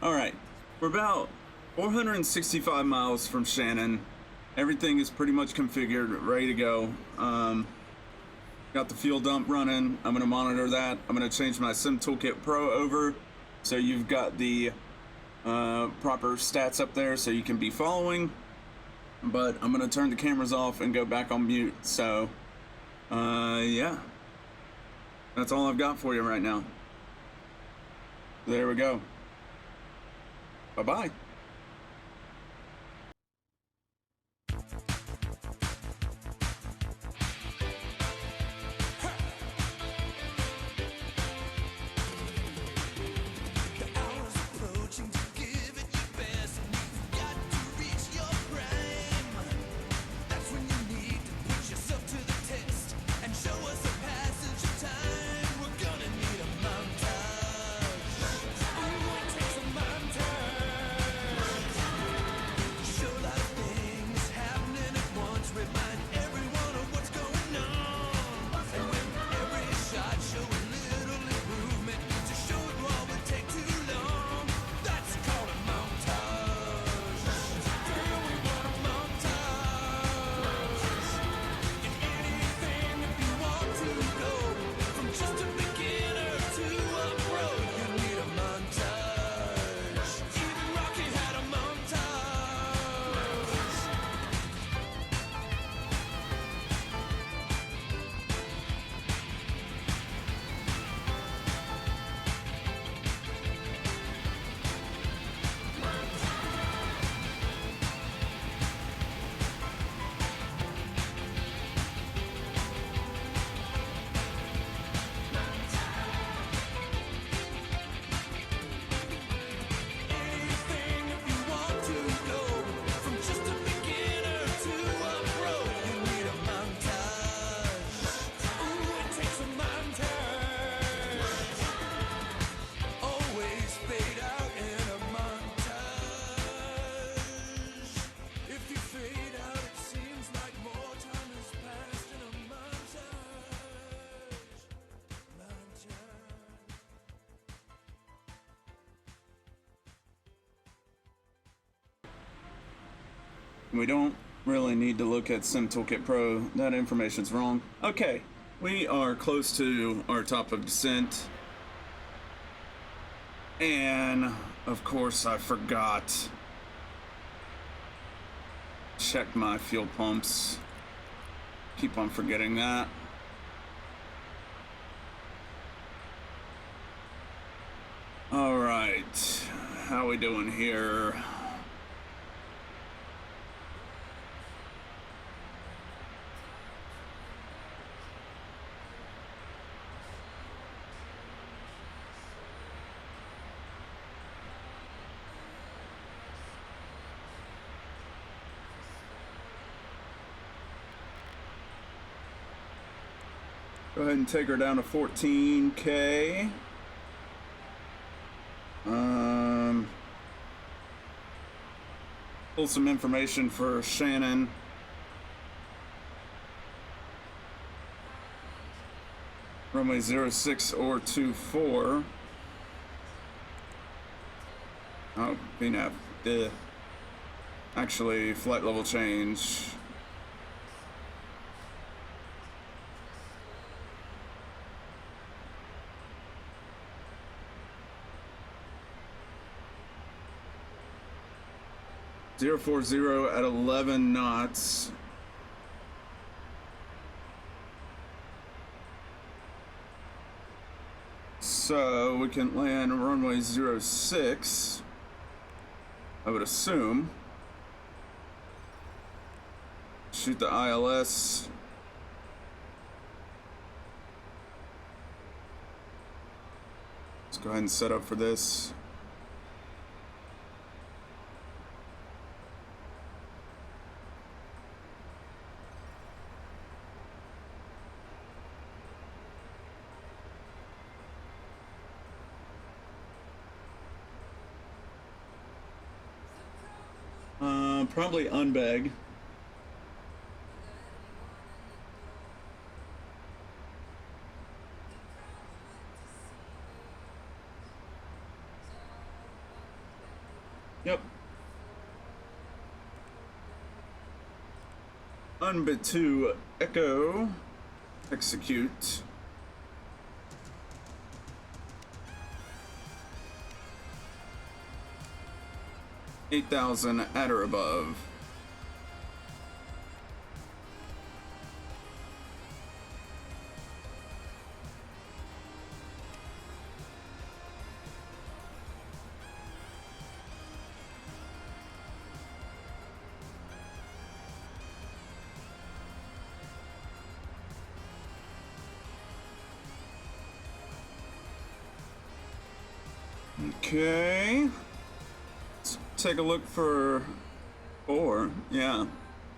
All right, we're about 465 miles from Shannon. Everything is pretty much configured, ready to go. Got the fuel dump running. I'm gonna monitor that. I'm gonna change my Sim Toolkit Pro over, so you've got the proper stats up there so you can be following. But I'm gonna turn the cameras off and go back on mute. So, yeah, that's all I've got for you right now. There we go. Bye-bye. We don't really need to look at Sim Toolkit Pro. That information's wrong. Okay, we are close to our top of descent. And, of course, I forgot. Check my fuel pumps. Keep on forgetting that. All right, how we doing here? Go ahead and take her down to 14K. Pull some information for Shannon. Runway 06 or 24. Oh, VNAV. Duh. Actually, flight level change. Zero 40 at 11 knots. So we can land runway 06, I would assume. Shoot the ILS. Let's go ahead and set up for this. Probably unbeg. Yep. Unbid to Echo. Execute. $8,000 at or above. Okay. Take a look for,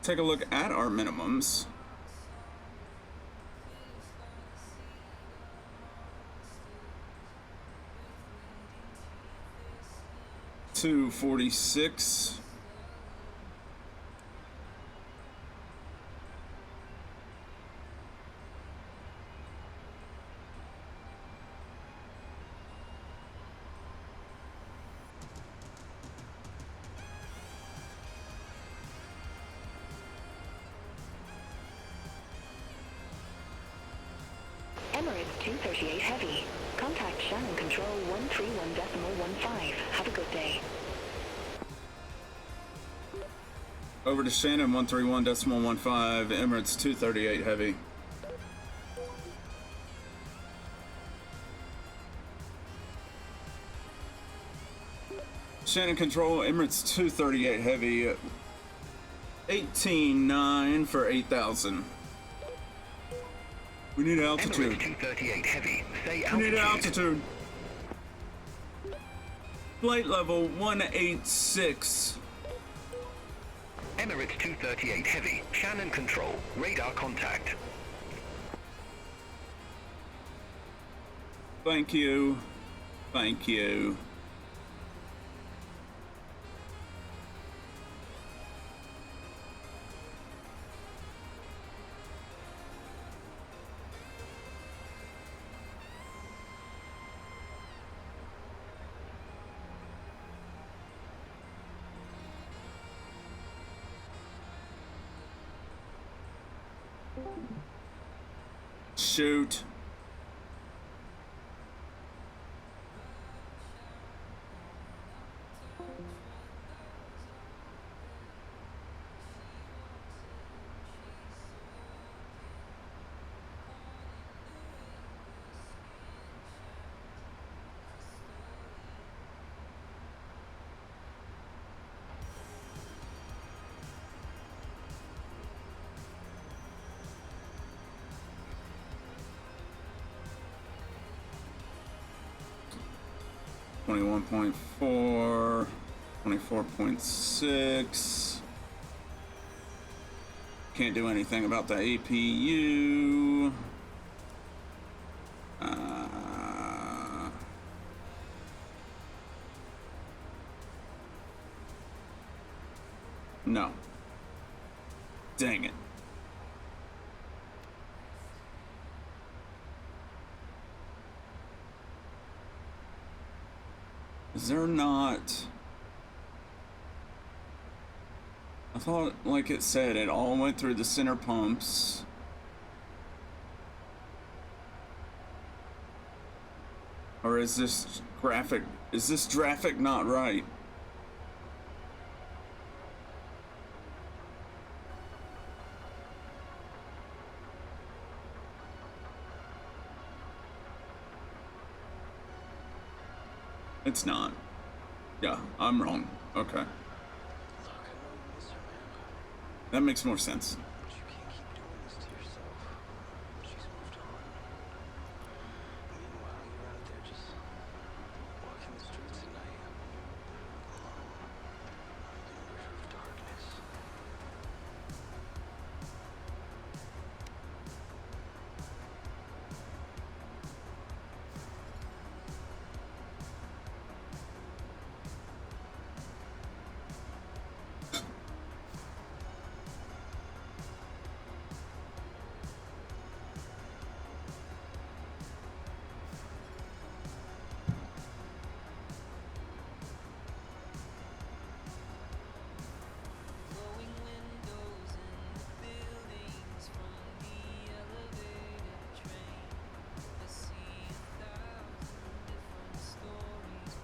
take a look at our minimums. $246. Emirates 238 Heavy. Contact Shannon Control 131.15. Have a good day. Over to Shannon 131.15, Emirates 238 Heavy. Shannon Control, Emirates 238 Heavy, 18.9 for 8,000. We need altitude. Emirates 238 Heavy. Say altitude. We need altitude. Flight level 186. Emirates 238 Heavy. Shannon Control. Radar contact. Thank you. Thank you. Shoot. .4, 24.6. Can't do anything about the APU. No. Dang it. Is there not... I thought, like it said, it all went through the center pumps. Or is this graphic not right? It's not. Yeah, I'm wrong. Okay. That makes more sense.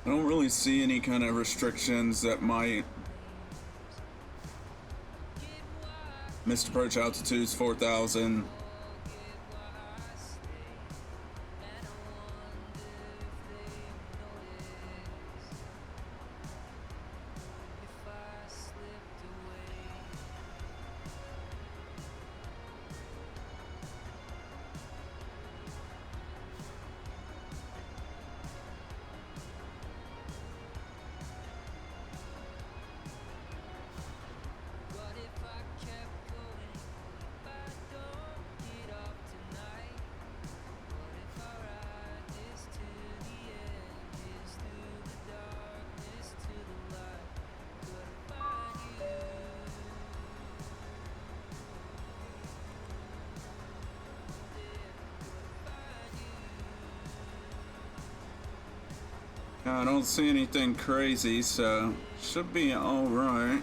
I don't really see any kind of restrictions that might... Missed approach altitude is 4,000. I don't see anything crazy, so should be all right.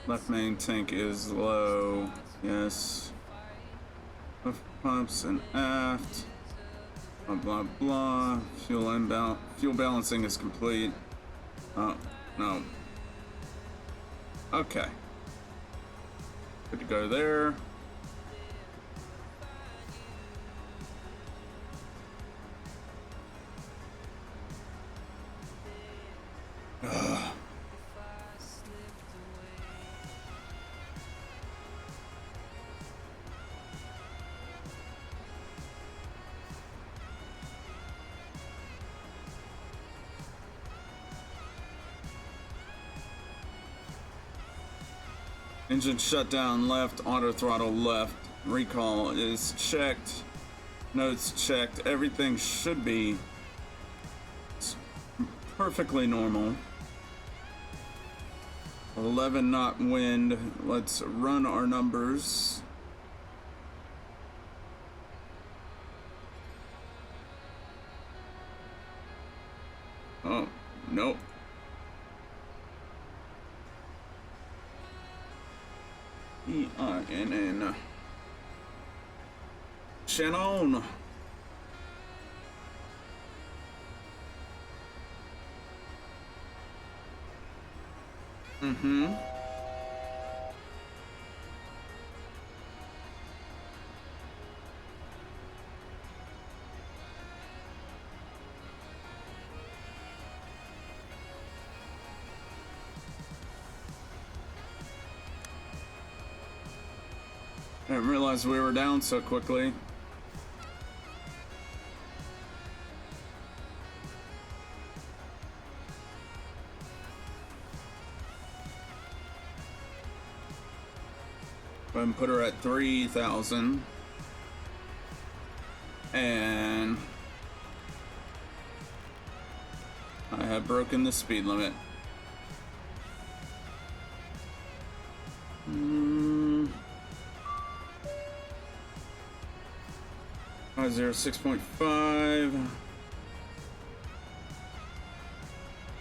Left main tank is low. Yes. Pumps and aft. Blah blah blah. Fuel balancing is complete. Oh no. Okay. Good to go there. Ugh. Engine shutdown left, auto throttle left. Recall is checked. Notes checked. Everything should be perfectly normal. 11 knot wind. Let's run our numbers. Oh, nope. EINN. Shannon. Mm-hmm. I didn't realize we were down so quickly. Go ahead and put her at 3,000. And I have broken the speed limit. 506.5.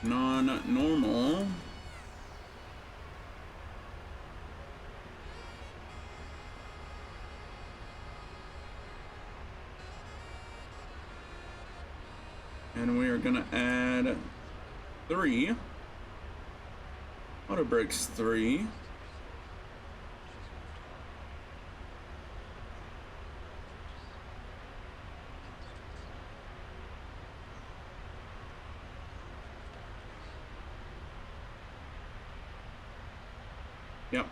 Non-normal. And we are gonna add 3. Auto brakes 3. Yep.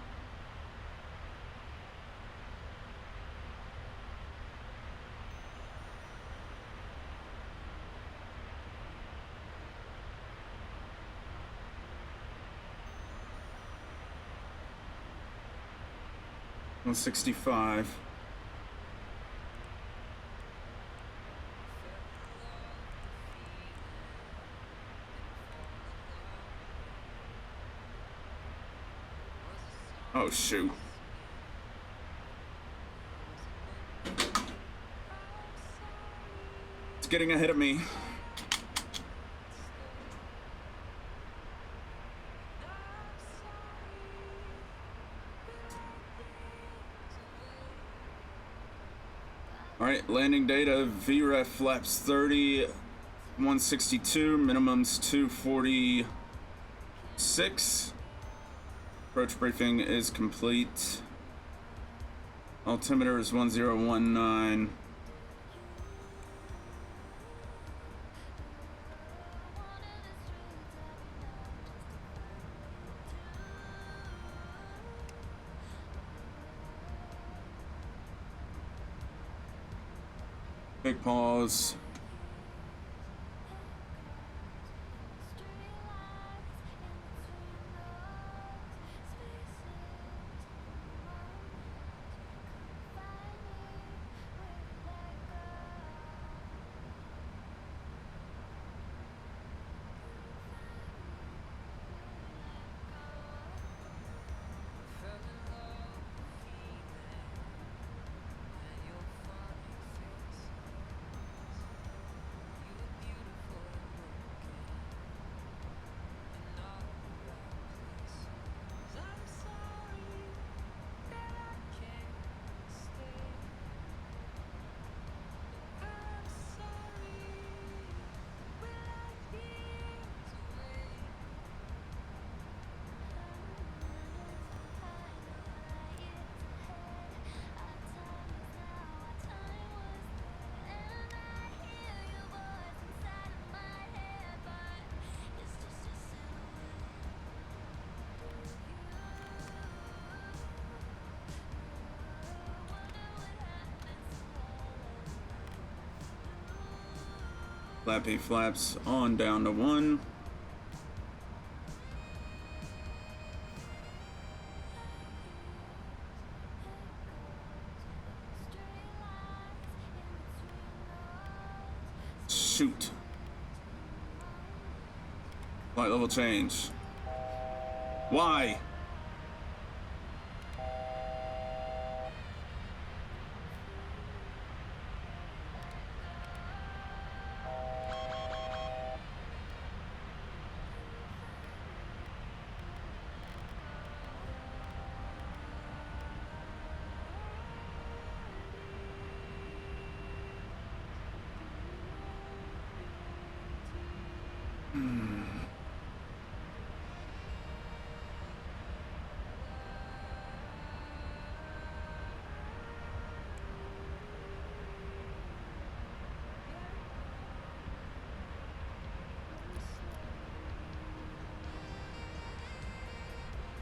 $165. Oh shoot. It's getting ahead of me. All right, landing data, VREF flaps 30, 162, minimums 246. Approach briefing is complete. Altimeter is 1019. Big pause. Flappy flaps on down to 1. shoot. Flight level change. Why?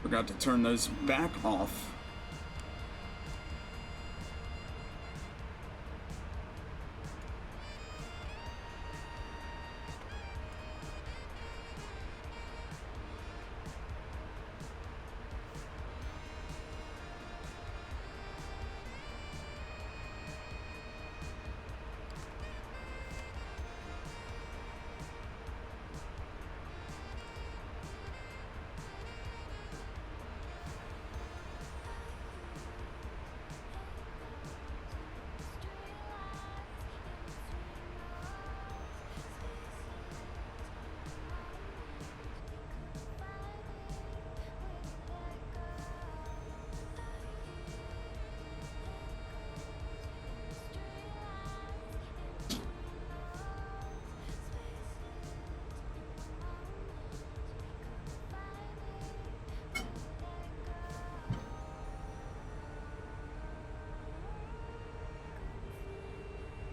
Forgot to turn those back off.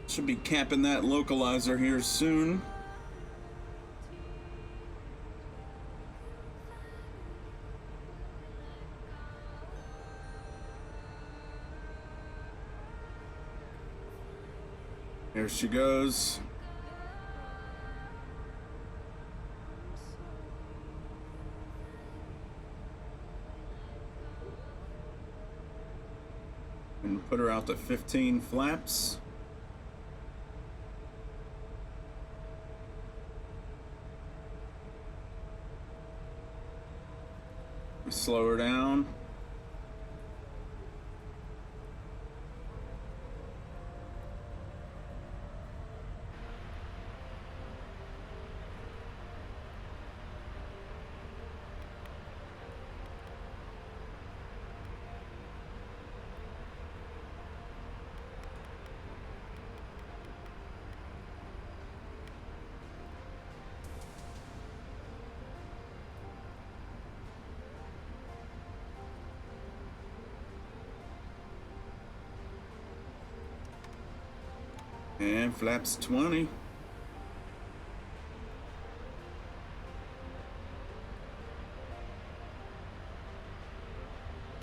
Should be capping that localizer here soon. Here she goes. And put her out to 15 flaps. Slow her down. And flaps 20.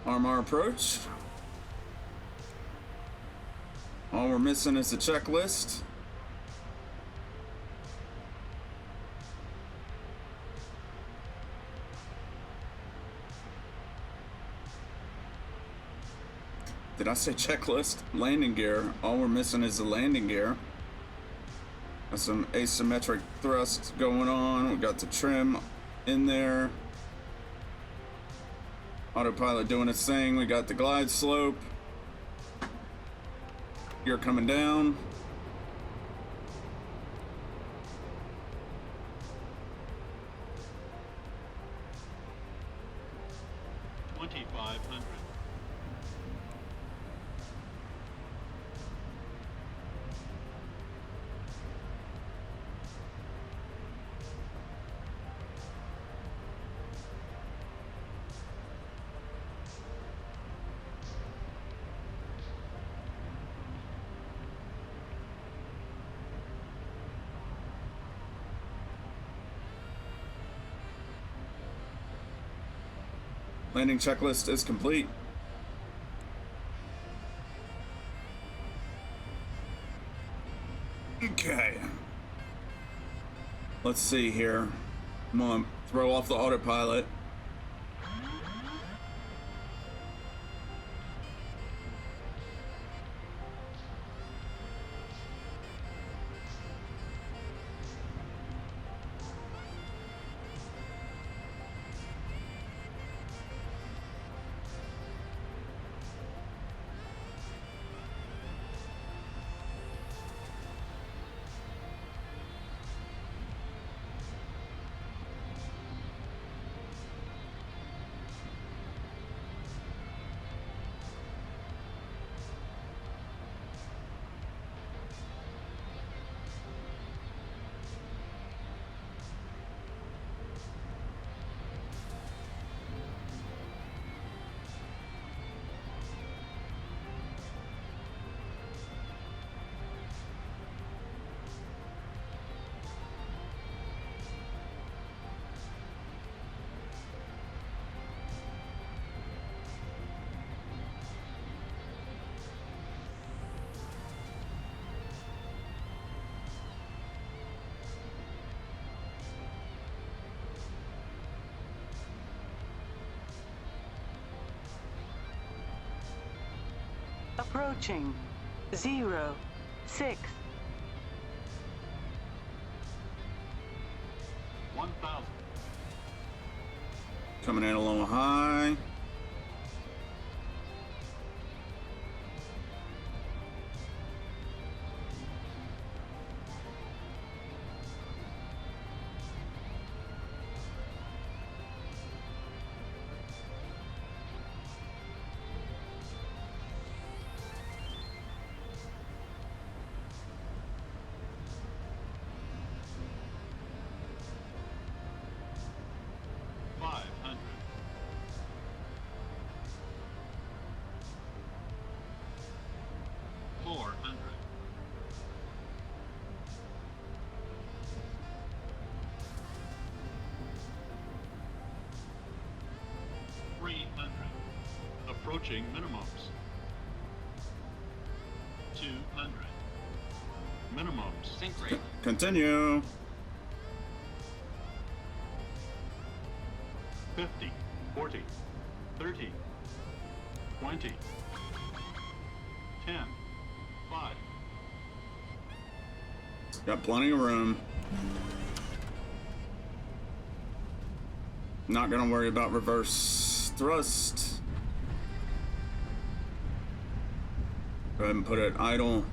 Armor approach. All we're missing is the checklist. Did I say checklist? Landing gear. All we're missing is the landing gear. Got some asymmetric thrust going on. We got the trim in there. Autopilot doing its thing. We got the glide slope. Gear coming down. Landing checklist is complete. Okay. Let's see here. I'm gonna throw off the autopilot. Approaching. 0, 6. 1,000. Coming in a little high. Approaching minimums. 200. Minimums. Sink rate. Continue. 50, 40, 30, 20, 10, 5. Got plenty of room. Not gonna worry about reverse thrust. Go ahead and put it idle.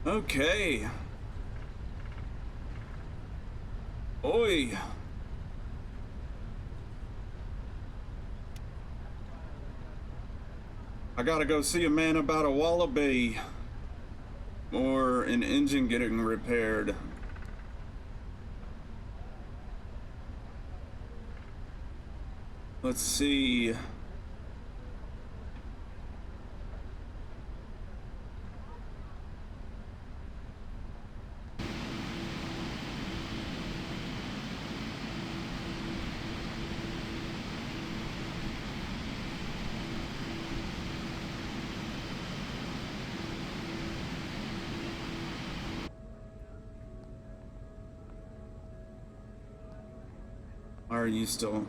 Okay. Oi. I gotta go see a man about a wallaby or an engine getting repaired. Let's see. Are you still?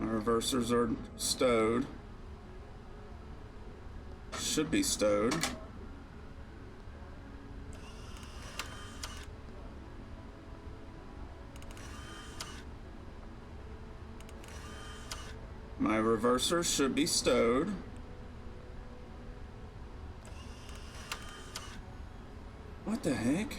Our reversers are stowed. Should be stowed. My reverser should be stowed. What the heck?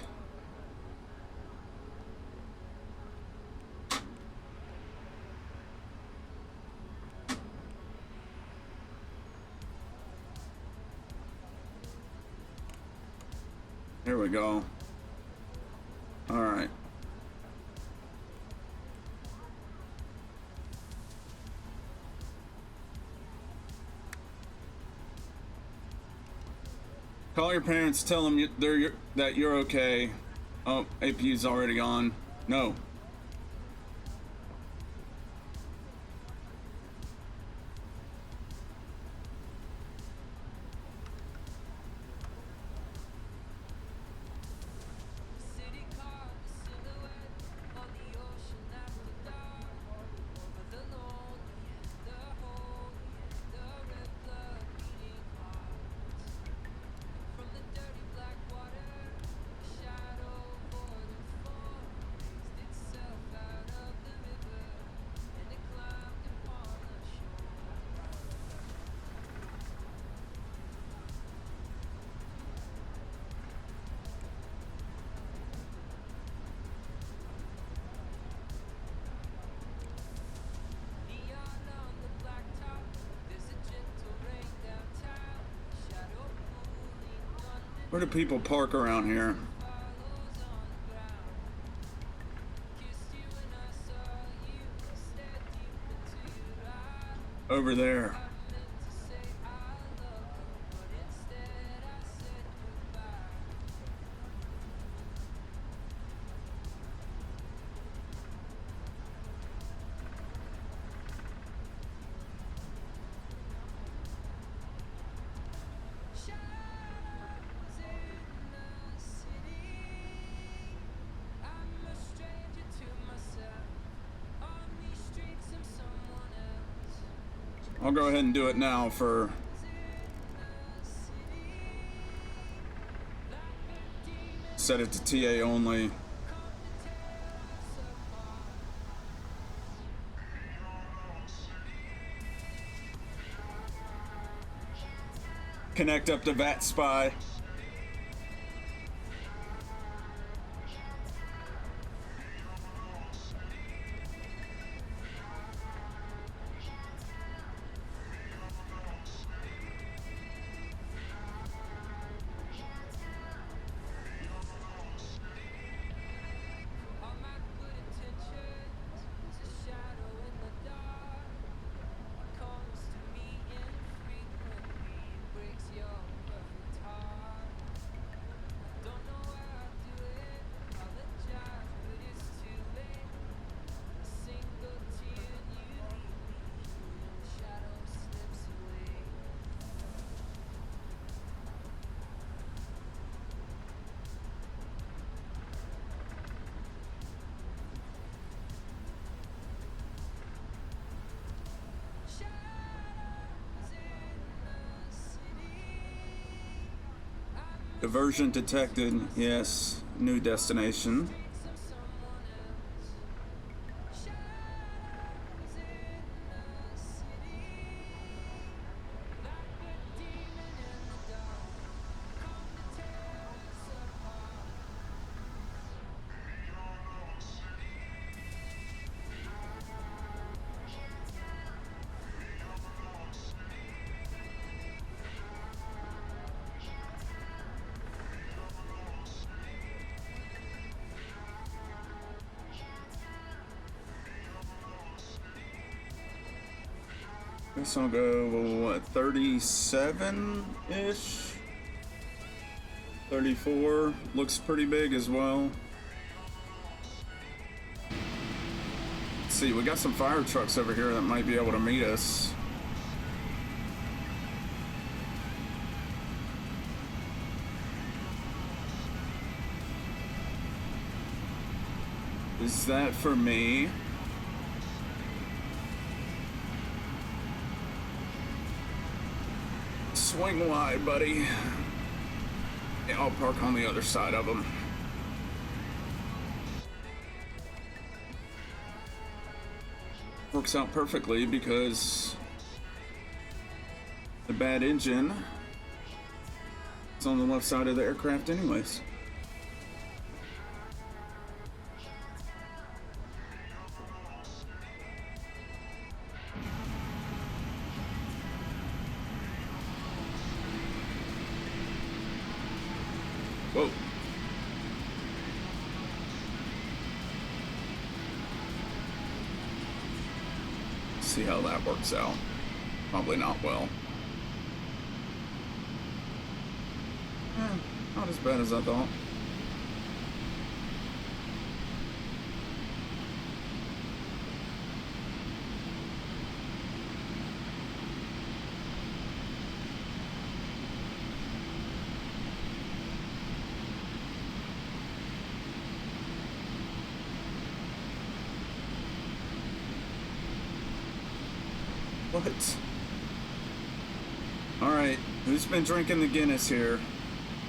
Here we go. All right. Call your parents, tell them that you're okay. Oh, APU's already on. No. Where do people park around here? Over there. I'll go ahead and do it now for set it to TA only. Connect up to VAT Spy. Diversion detected. Yes. New destination. Guess I'll go, what, 37-ish? 34 looks pretty big as well. Let's see, we got some fire trucks over here that might be able to meet us. Is that for me? Swing wide, buddy. Yeah, I'll park on the other side of them. Works out perfectly because the bad engine is on the left side of the aircraft anyways. Whoa. See how that works out. Probably not well. Not as bad as I thought. What? Alright, who's been drinking the Guinness here?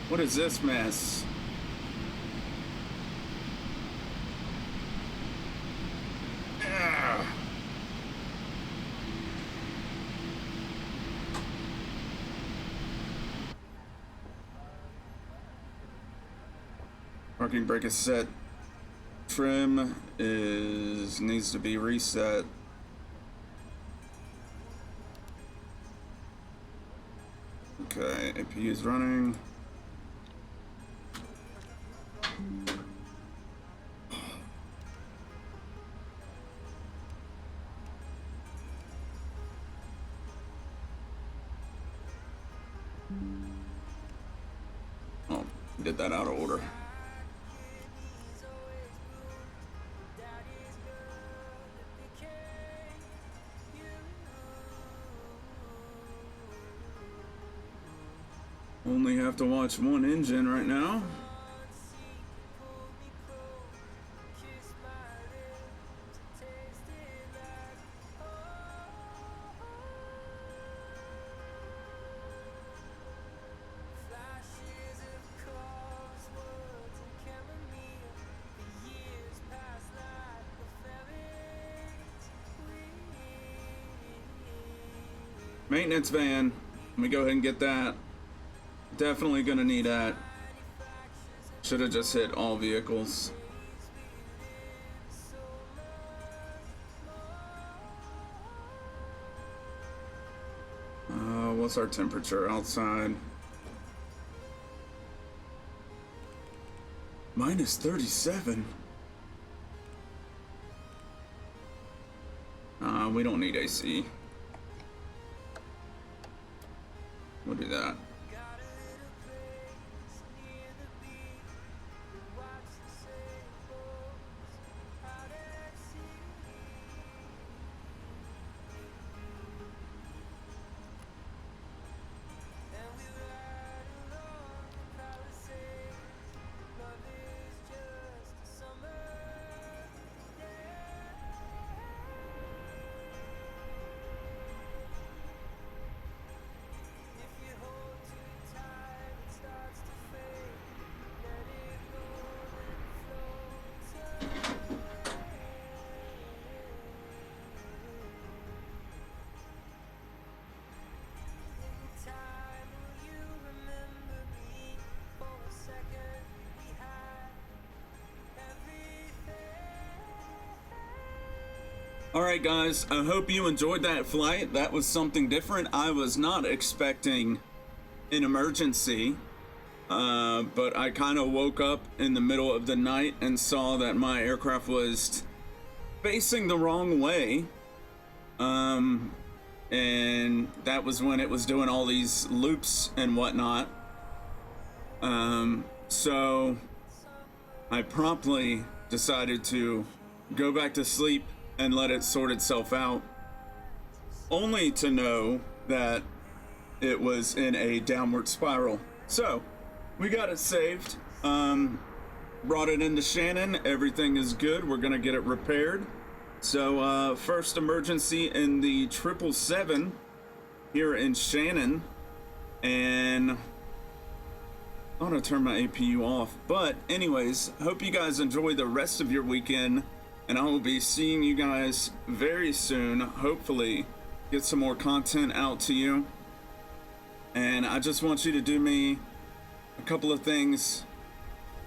What is this mess? Ah. Parking brake is set. Trim needs to be reset. Okay, APU is running. Oh, did that out of order. Only have to watch one engine right now. Maintenance van. Let me go ahead and get that. Definitely gonna need that. Should have just hit all vehicles. What's our temperature outside? Minus 37. We don't need AC. We'll do that. Alright guys, I hope you enjoyed that flight. That was something different. I was not expecting an emergency, but I kind of woke up in the middle of the night and saw that my aircraft was facing the wrong way. And that was when it was doing all these loops and whatnot. So I promptly decided to go back to sleep and let it sort itself out, only to know that it was in a downward spiral. So we got it saved, brought it into Shannon. Everything is good. We're gonna get it repaired. So first emergency in the 777 here in Shannon, and I'm gonna turn my APU off. But anyways, hope you guys enjoy the rest of your weekend, and I will be seeing you guys very soon. Hopefully get some more content out to you. And I just want you to do me a couple of things.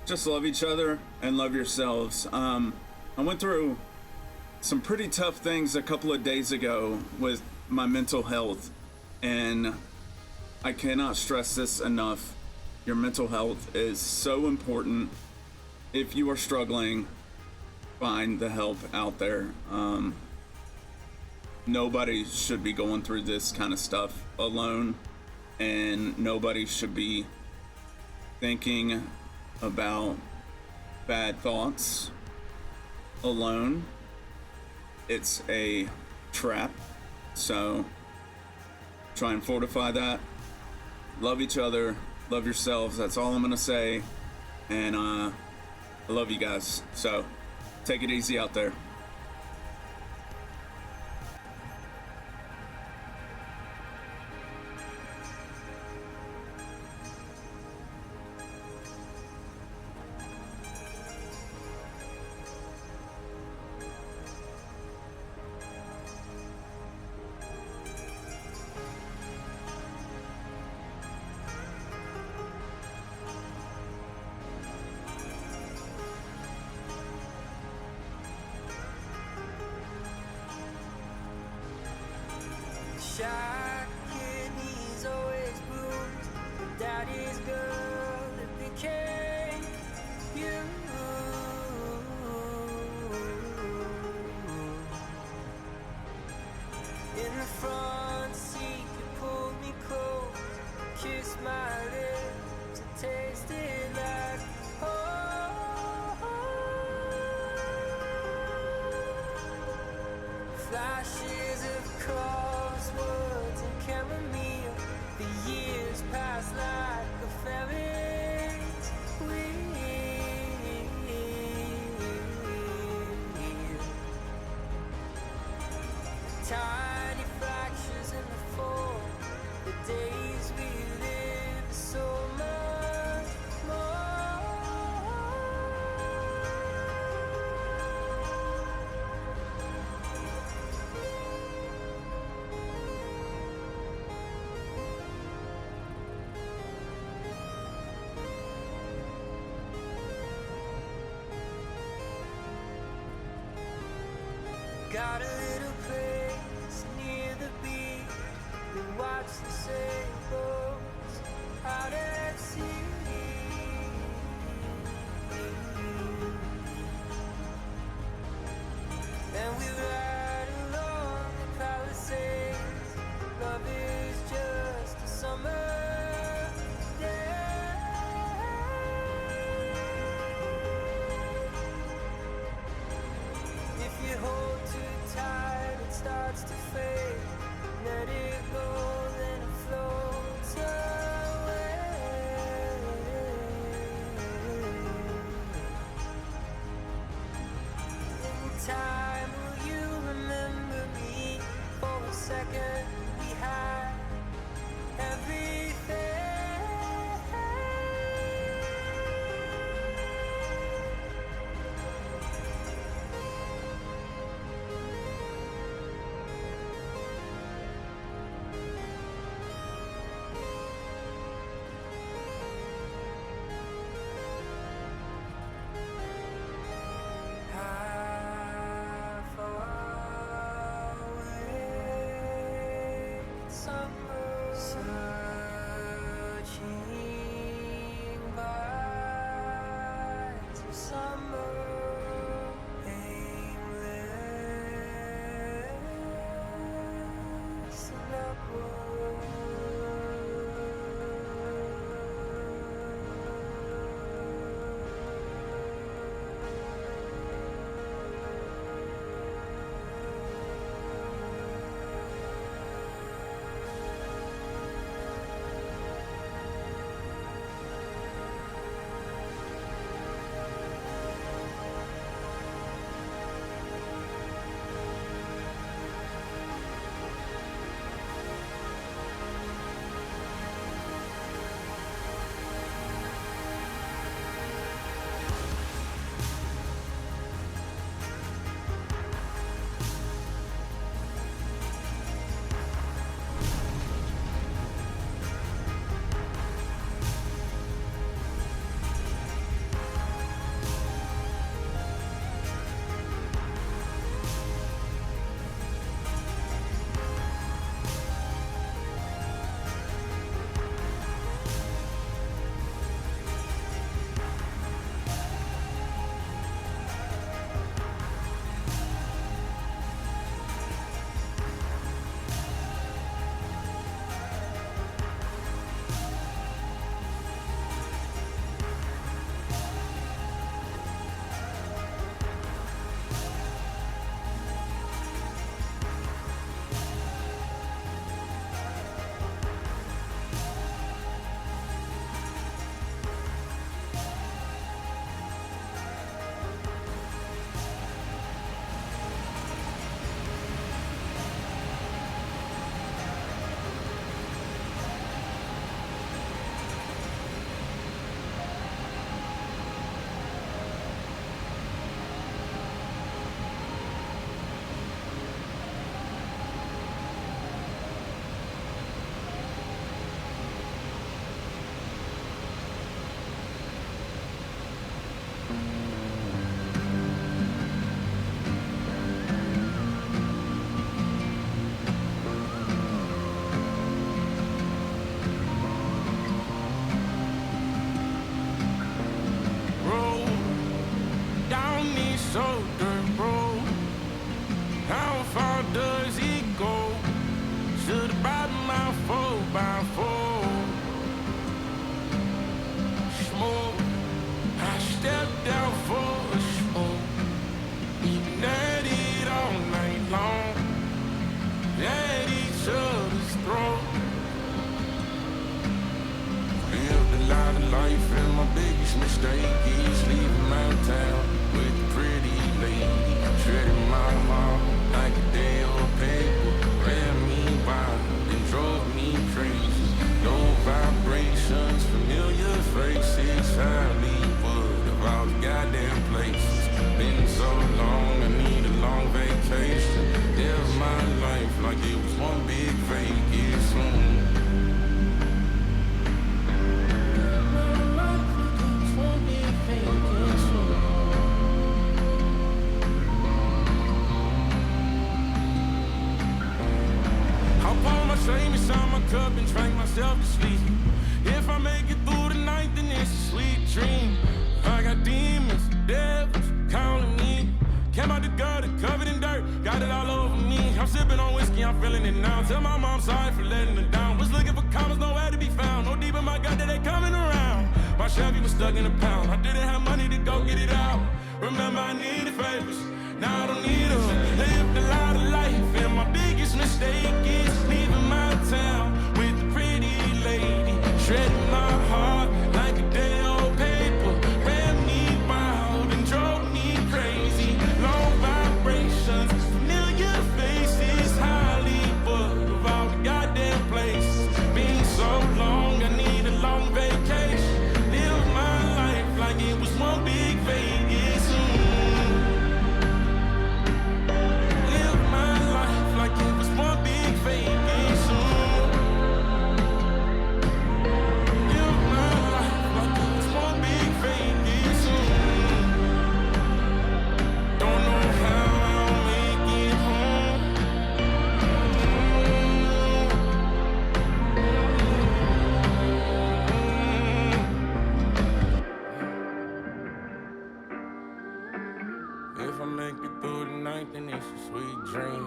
Just love each other and love yourselves. I went through some pretty tough things a couple of days ago with my mental health, and I cannot stress this enough. Your mental health is so important. If you are struggling, find the help out there. Nobody should be going through this kind of stuff alone, and nobody should be thinking about bad thoughts alone. It's a trap. So try and fortify that. Love each other, love yourselves. That's all I'm gonna say. And I love you guys. So take it easy out there. Shot kidneys always bruised. Daddy's girl, it became you. In the front seat, you pulled me close, kissed my lips, and tasted like home. Flashes of crosswords and chamomile. The years pass like a Ferris wheel. Tiny fractures in the fall. The days we live so much more. got a little place near the beach. We watch the sailboats out at sea. And we ride along the Palisades. Love is just a summer day. If you hold too tight, it starts to fade. Let it go, then it floats away. In time, will you remember me for a second? We had everything. myself to sleep. If I make it through the night, then it's a sweet dream. I got demons, devils calling me. Came out the gutter, covered in dirt, got it all over me. I'm sipping on whiskey, I'm feeling it now. Tell my mom sorry for letting her down. Was looking for commas, nowhere to be found. No deep in my gut that they coming around. My Chevy was stuck in a pound. I didn't have money to go get it out. Remember I needed favors, now I don't need them. Lived a lot of life, and my biggest mistake is leaving my town with a pretty lady, shredding my heart like a day old paper. Ran me wild and drove me crazy. Low vibrations, familiar faces, Hollywood of all the goddamn places. Been so long, I need a long vacation. Live my life like it was one big Vegas. Live my life like it was one big Vegas. Live my life like it was one big Vegas. Don't know how I'll make it home. If I make it through the night, then it's a sweet dream.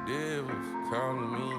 Devils calling me.